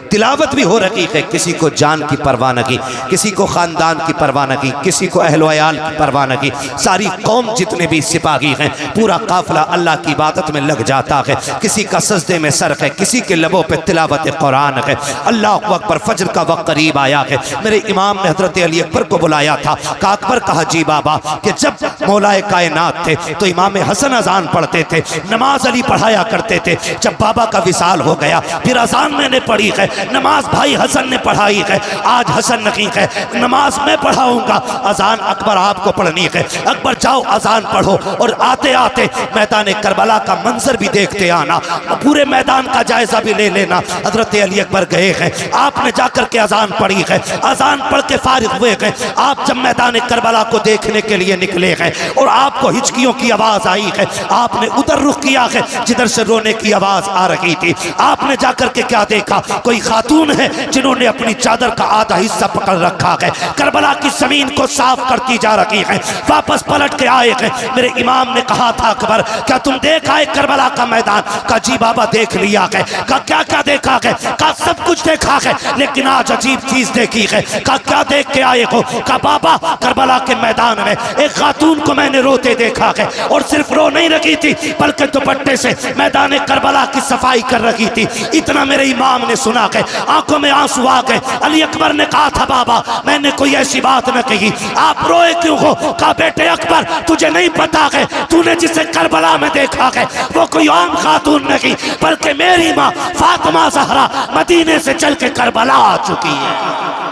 तिलावत भी हो रही है। किसी को जान की परवाह न की, किसी को खानदान की परवाह न की, किसी को अहलो अयाल की परवाह न की। सारी कौम जितने भी सिपाही हैं पूरा काफिला अल्लाह की इबादत में लग जाता है। किसी का सजदे में सर है, किसी के लबों पे तिलावत कुरान है। अल्लाह अकबर, फजर का वक्त करीब आया है। मेरे इमाम ने हजरत अली अकबर को बुलाया था। का अकबर कहा जी बाबा कि जब मौलाए कायनात थे तो इमाम हसन अजान पढ़ते थे, नमाज अली पढ़ाया करते थे। जब बाबा का विसाल हो गया फिर अजान मैंने पढ़ी है, नमाज भाई हसन ने पढ़ाई है। आज हसन नहीं है, नमाज मैं पढ़ाऊंगा, अजान अकबर आपको पढ़नी है। अकबर जाओ अजान पढ़ो और आते आते मैदान करबला का मंजर भी देखते आना, पूरे मैदान का जायजा भी ले लेना। हजरत अली अकबर गए हैं, आपने जाकर के अजान पढ़ी है, अजान पढ़ के फारिग हुए हैं। आप जब मैदान करबला को देखने के लिए निकले हैं और आपको हिचकियों की आवाज आई है, आपने उधर रुख किया है जिधर से रोने की आवाज आ रही थी। आपने जाकर के क्या देखा? कोई खातून है जिन्होंने अपनी चादर का आधा हिस्सा पकड़ रखा है, करबला की जमीन को साफ करती जा रही है। वापस पलट के आए हैं। मेरे इमाम ने कहा था अकबर क्या तुम देख आए करबला का मैदान? का जी बाबा देख लिया है। का क्या क्या देखा है? का सब कुछ देखा है, लेकिन आज अजीब चीज देखी है। का क्या देख के आए हो? का बाबा करबला के मैदान में एक खातून को मैंने रोते देखा है, और सिर्फ रो नहीं रही थी बल्कि दुपट्टे से मैदान करबला की सफाई कर रही थी। इतना मेरे इमाम ने सुना है, आंखों में आंसू आ गए। अली अकबर ने कहा था बाबा मैंने कोई ऐसी बात न कही, आप रोए क्यों हो? कहा बेटे अकबर तुझे नहीं पता है, तूने जिसे करबला में देखा है वो कोई आम खातून नहीं बल्कि मेरी माँ फातिमा ज़हरा मदीने से चल के करबला आ चुकी है।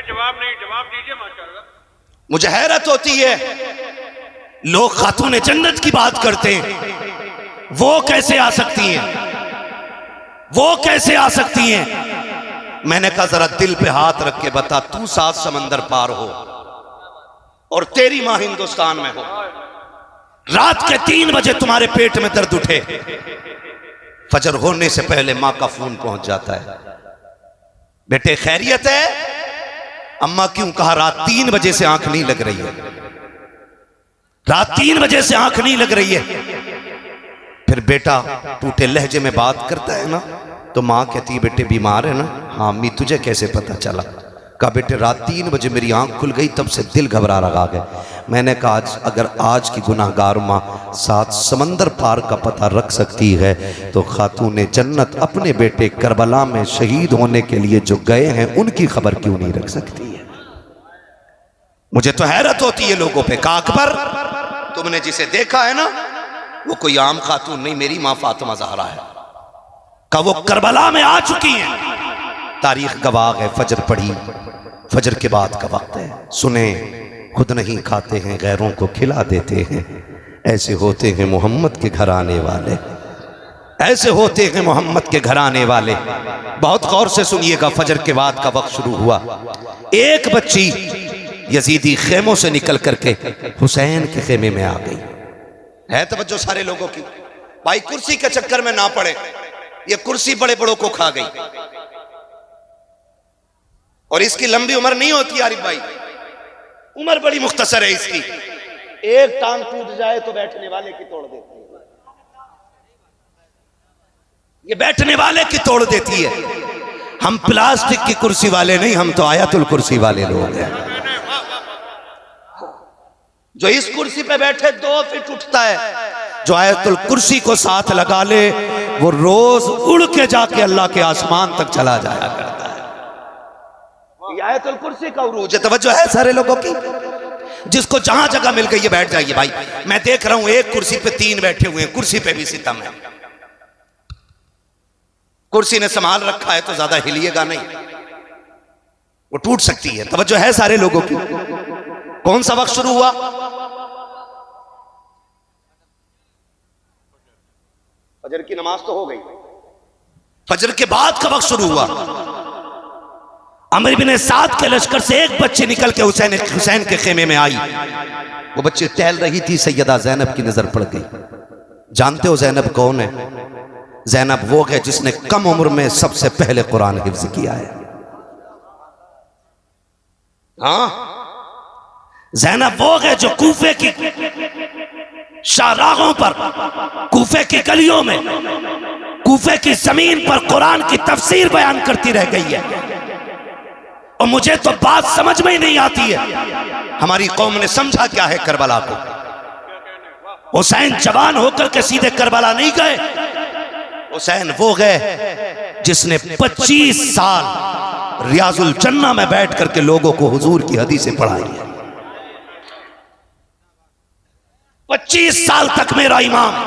जवाब नहीं, जवाब दीजिए माशाअल्लाह। मुझे हैरत होती है लोग खातून जन्नत की बात करते हैं, वो कैसे आ सकती हैं? वो कैसे आ सकती हैं? मैंने कहा जरा दिल पे हाथ रख के बता, तू 7 समंदर पार हो और तेरी मां हिंदुस्तान में हो, रात के 3 बजे तुम्हारे पेट में दर्द उठे, फजर होने से पहले मां का फोन पहुंच जाता है, बेटे खैरियत है? अम्मा क्यों? कहा रात 3 बजे से आंख नहीं लग रही है, रात 3 बजे से आंख नहीं लग रही है। फिर बेटा टूटे लहजे में बात करता है ना, तो माँ कहती बेटे बीमार है ना? हाँ अम्मी तुझे कैसे पता चला? कहा बेटे रात 3 बजे मेरी आंख खुल गई, तब से दिल घबरा रहा है। मैंने कहा आज अगर आज की गुनाहगार माँ 7 समंदर पार का पता रख सकती है तो खातून जन्नत अपने बेटे करबला में शहीद होने के लिए जो गए हैं उनकी खबर क्यों नहीं रख सकती है? मुझे तो हैरत होती है लोगों पे। कहा अकबर तुमने जिसे देखा है ना वो कोई आम खातून नहीं, मेरी माँ फातिमा ज़हरा है। कहा वो करबला में आ चुकी हैं, तारीख गवाह है। फजर पढ़ी, फजर के बाद का वक्त है, सुने खुद नहीं खाते हैं गैरों को खिला देते हैं, ऐसे होते हैं मोहम्मद के घर आने वाले, ऐसे होते हैं मोहम्मद के घर आने वाले। बहुत गौर से सुनिएगा, फजर के बाद का वक्त शुरू हुआ। एक बच्ची यजीदी खेमों से निकल करके हुसैन के खेमे में आ गई। है तवज्जो सारे लोगों की? भाई कुर्सी के चक्कर में ना पड़े, ये कुर्सी बड़े बड़ों को खा गई और इसकी लंबी उम्र नहीं होती आरिफ भाई, उम्र बड़ी मुख्तसर है इसकी। एक टांग टूट जाए तो बैठने वाले की तोड़ देती है। ये बैठने वाले की तोड़ देती है। हम प्लास्टिक की कुर्सी वाले नहीं, हम तो आयतुल कुर्सी वाले लोग हैं। जो इस कुर्सी पे बैठे 2 फीट उठता है, जो आयतुल कुर्सी को साथ लगा ले वो रोज उड़ के जाके अल्लाह के आसमान तक चला जाया करता है। ये आयतुल कुर्सी का उरूज है। तवज्जो है सारे लोगों की? जिसको जहां जगह मिल गई है बैठ जाइए भाई। मैं देख रहा हूं एक कुर्सी पे 3 बैठे हुए हैं, कुर्सी पे भी सितम है। कुर्सी ने संभाल रखा है तो ज्यादा हिलिएगा नहीं, वो टूट सकती है। तवज्जो है सारे लोगों की? कौन सा वक्त शुरू हुआ? फजर की नमाज तो हो गई, फजर के बाद का वक्त शुरू हुआ। अमर बिन साद के लश्कर से एक बच्ची निकल के हुसैन के खेमे में आई। वो बच्ची टहल रही थी, सैयदा जैनब की नजर पड़ गई। जानते हो जैनब कौन है? जैनब वो है जिसने कम उम्र में सबसे पहले कुरान हिफ्ज किया है। हाँ, जैनब वो है जो कूफे की शाहराहों पर, कूफे की गलियों में, कूफे की जमीन पर कुरान की तफसीर बयान करती रह गई है। और मुझे तो बात समझ में ही नहीं आती है, हमारी कौम ने समझा क्या है करबला को? हुसैन जवान होकर के सीधे करबला नहीं गए। हुसैन वो गए जिसने 25 साल रियाजुल जन्ना में बैठ करके लोगों को हुजूर की हदीसें पढ़ाई है। 25 साल तक मेरा इमाम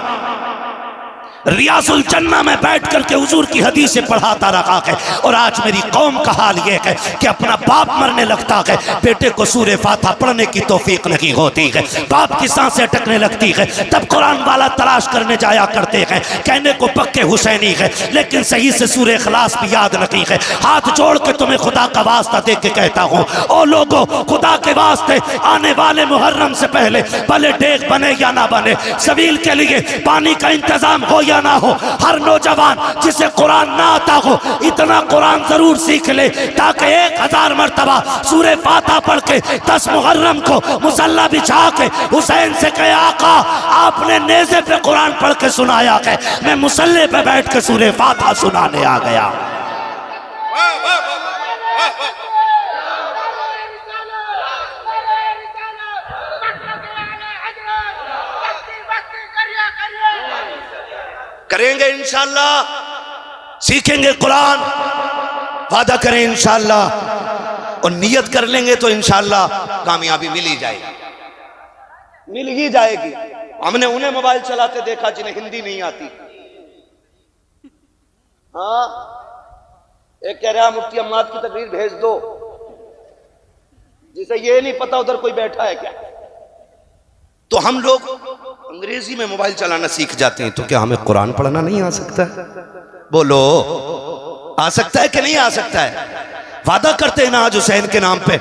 रियाजुल जन्ना में बैठ करके हुजूर की हदीसें पढ़ाता रहा है। और आज मेरी कौम का हाल यह है कि अपना बाप मरने लगता है, बेटे को सूरे फातिहा पढ़ने की तौफीक नहीं होती है, बाप की सांसें अटकने लगती है, तब कुरान वाला तलाश करने जाया करते हैं। कहने को पक्के हुसैनी है लेकिन सही से सूरे इखलास भी याद नहीं है। हाथ जोड़ के तुम्हें खुदा का वास्ता दे के कहता हूँ, ओ लोगो, खुदा के वास्ते आने वाले मुहर्रम से पहले भले डेग बने या ना बने, सबील के लिए पानी का इंतजाम हो या ना हो, हर नौजवान जिसे कुरान ना आता हो इतना कुरान जरूर सीख ले ताकि 1000 मरतबा सूरे फातिहा पढ़ के 10 मुहर्रम को मुसल्ला बिछा के हुसैन से कहे, आका आपने नेज़े पे कुरान पढ़ के सुनाया है, मैं मुसल्ले पे बैठ के सूरे फातिहा सुनाने आ गया। करेंगे इंशाअल्लाह, सीखेंगे कुरान, वादा करें इंशाअल्लाह, और नियत कर लेंगे तो इंशाअल्लाह कामयाबी मिल ही जाएगी, मिल ही जाएगी। हमने उन्हें मोबाइल चलाते देखा जिन्हें हिंदी नहीं आती। हाँ, एक कह रहा मुफ्ती अम्माद की तकरीर भेज दो, जिसे ये नहीं पता उधर कोई बैठा है क्या। तो हम लोग अंग्रेजी में मोबाइल चलाना सीख जाते हैं, तो क्या हमें कुरान पढ़ना नहीं आ सकता है? बोलो, आ सकता है कि नहीं आ सकता है? वादा करते हैं ना आज हुसैन के नाम पे,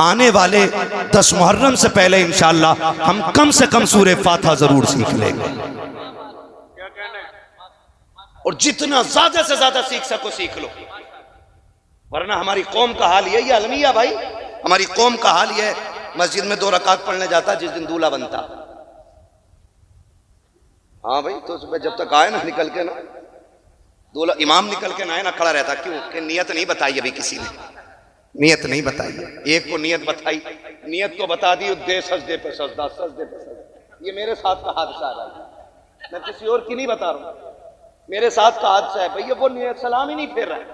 आने वाले 10 मुहर्रम से पहले इंशाअल्लाह हम कम से कम सूरे फातिहा जरूर सीख लेंगे, और जितना ज्यादा से ज्यादा सीख सको सीख लो, वरना हमारी कौम का हाल यही है। अलमिया भाई, हमारी कौम का हाल यह है, मस्जिद में 2 रकात पढ़ने जाता जिस दिन दूल्हा बनता। हाँ भाई, तो सुबह जब तक आए ना निकल के ना, दूल्हा इमाम निकल के ना आए ना, खड़ा रहता। क्यों? कि नियत नहीं बताई अभी किसी ने, नियत नहीं बताई। एक को नियत बताई, नियत तो बता दी, दे सजदे पे सजदा, सजदे पे सजदा। ये मेरे साथ का हादसा है, मैं किसी और की नहीं बता रहा हूँ, मेरे साथ का हादसा है। भैया वो नियत सलाम ही नहीं फेर रहा है,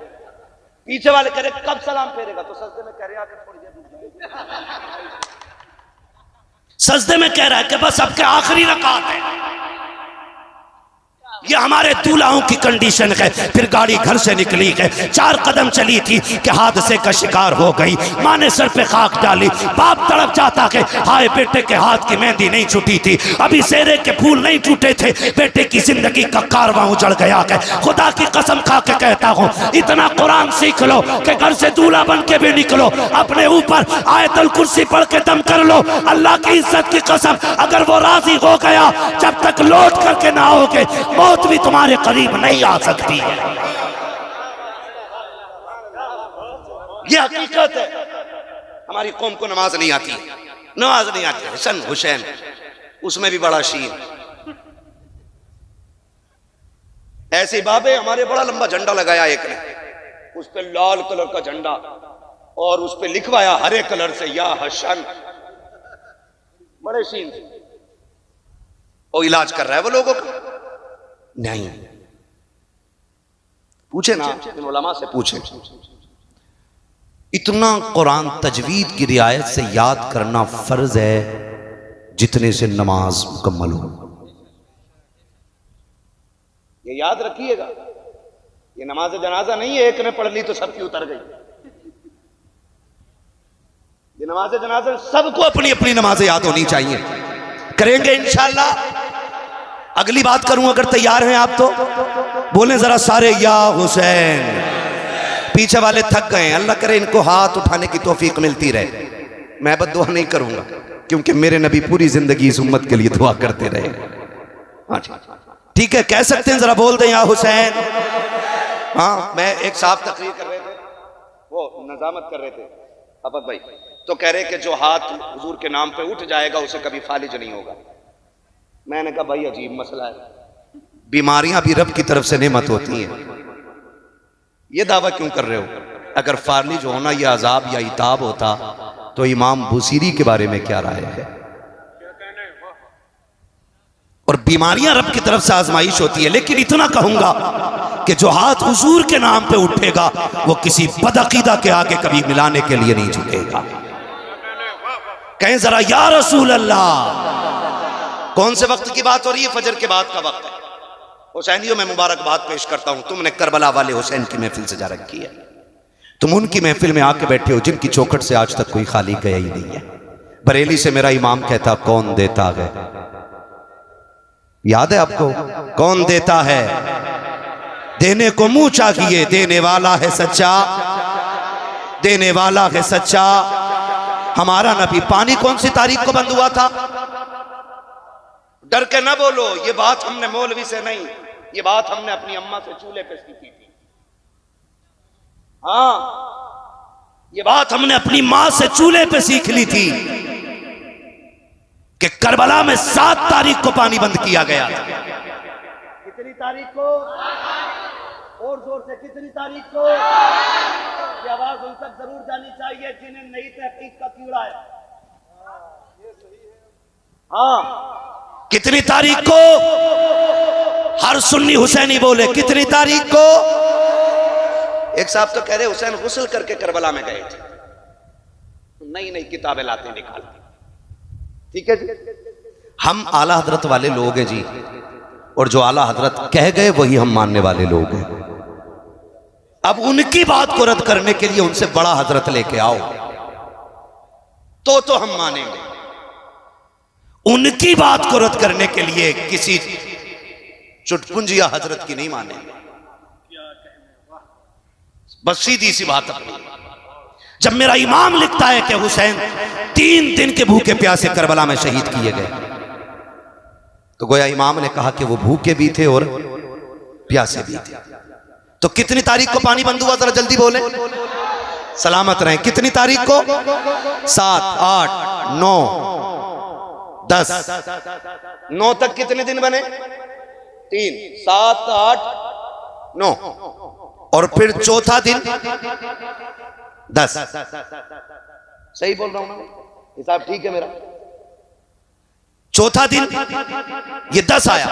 पीछे वाले कह रहे कब सलाम फेरेगा, तो सजदे में कह रहे आके थोड़ी देर, सजदे में कह रहा है कि बस अब के आखिरी रकात है। ये हमारे दूल्हाओं की कंडीशन है। फिर गाड़ी घर से निकली है, 4 कदम चली थी कि हादसे का शिकार हो गई। माँ ने सर पे खाक डाली, बाप तड़प जाता है, हाय बेटे के हाथ की मेहंदी नहीं छूटी थी, अभी सेरे के फूल नहीं टूटे थे, बेटे की जिंदगी का कारवां उजड़ गया है। खुदा की कसम खा के कहता हूँ, इतना कुरान सीख लो कि घर से दूल्हा बन के भी निकलो, अपने ऊपर आयतुल कुर्सी पढ़ के दम कर लो। अल्लाह की इज्जत की कसम, अगर वो राजी हो गया, जब तक लौट करके ना आओगे मौत भी तुम्हारे करीब नहीं आ सकती है। यह हकीकत है। हमारी कौम को नमाज नहीं आती, नमाज नहीं आती। हसन हुसैन उसमें भी बड़ा शीन। ऐसे बाबे हमारे बड़ा लंबा झंडा लगाया एक ने, उस पे लाल कलर का झंडा और उस पे लिखवाया हरे कलर से या हसन, बड़े सीन से। वो इलाज कर रहा है वो लोगों का नहीं। पूछे ना इन उलमा से पूछे, इतना कुरान तजवीद की रियायत से याद करना फर्ज है जितने से नमाज मुकम्मल हो। ये याद रखिएगा, ये नमाज जनाजा नहीं है एक ने पढ़ ली तो सबकी उतर गई। ये नमाज जनाजा सबको अपनी अपनी नमाजें याद होनी चाहिए। करेंगे इंशाअल्लाह। अगली बात करूं, अगर तैयार हैं आप तो बोलें जरा सारे या हुसैन। पीछे वाले थक गए, अल्लाह करे इनको हाथ उठाने की तौफीक मिलती रहे। मैं बद्दुआ नहीं करूंगा क्योंकि मेरे नबी पूरी जिंदगी इस उम्मत के लिए दुआ करते रहे। हाँ ठीक है, कह सकते हैं, जरा बोल दें या हुसैन। हाँ, मैं एक साहब तकरीर कर रहे थे, वो नजामत कर रहे थे अबक भाई, तो कह रहे कि जो हाथ हुजूर के नाम पे उठ जाएगा उसे कभी फालिज नहीं होगा। मैंने कहा भाई अजीब मसला है, बीमारियां भी रब की तरफ से नेमत होती हैं, ये दावा क्यों कर रहे हो? अगर फालिज होना यह अजाब या इताब होता तो इमाम बुसीरी के बारे में क्या राय है? और बीमारियां रब की तरफ से आजमाइश होती है, लेकिन इतना कहूंगा कि जो हाथ हुजूर के नाम पे उठेगा वो किसी बदअकीदा के आगे कभी मिलाने के लिए नहीं झुकेगा। कहें जरा या रसूल अल्लाह। कौन से वक्त की बात हो रही है? फजर के बाद का वक्त है। हुसैनियों में मुबारकबाद पेश करता हूं, तुमने करबला वाले हुसैन की महफिल सजा रखी है। तुम उनकी महफिल में आके बैठे हो जिनकी चौखट से आज तक कोई खाली गया ही नहीं है। बरेली से मेरा इमाम कहता कौन देता है, याद है आपको? कौन देता है, देने को मुंह चाहिए, देने वाला है सच्चा, देने वाला है सच्चा। हमारा नबी, पानी कौन सी तारीख को बंद हुआ था? डर के ना बोलो, ये बात हमने मौलवी से नहीं, ये बात हमने अपनी अम्मा से चूल्हे पे सीखी थी। हाँ, ये बात हमने अपनी मां से चूल्हे पे सीख ली थी कि करबला में 7 तारीख को पानी बंद किया गया था। कितनी तारीख को? और जोर से, कितनी तारीख को? ये आवाज उन तक जरूर जानी चाहिए जिन्हें नई तहकीक का कीड़ा है। हाँ, कितनी तारीख को? हर सुन्नी हुसैनी बोले कितनी तारीख को? एक साहब तो कह रहे हुसैन गुस्ल करके करबला में गए थे। नई नई किताबें लाते निकालते। ठीक है जी, हम आला हजरत वाले लोग हैं जी, और जो आला हजरत कह गए वही हम मानने वाले लोग हैं। अब उनकी बात को रद्द करने के लिए उनसे बड़ा हजरत लेके आओ तो हम मानेंगे। उनकी बात को रद्द करने के लिए किसी चुटपुंजिया हजरत की नहीं मानेंगे। बस सीधी सी बात अपनी। जब मेरा इमाम लिखता है कि हुसैन 3 दिन के भूखे प्यासे करबला में शहीद किए गए, तो गोया इमाम ने कहा कि वो भूखे भी थे और प्यासे भी थे। तो कितनी तारीख को पानी बंद हुआ? जरा जल्दी बोले, सलामत रहें। कितनी तारीख को? 7, 8, 9, 10। 9 तक कितने दिन बने? 3, 7, 8, 9, और फिर चौथा दिन 10। सही बोल रहा हूं ना? हिसाब ठीक है मेरा? चौथा दिन ये 10 आया।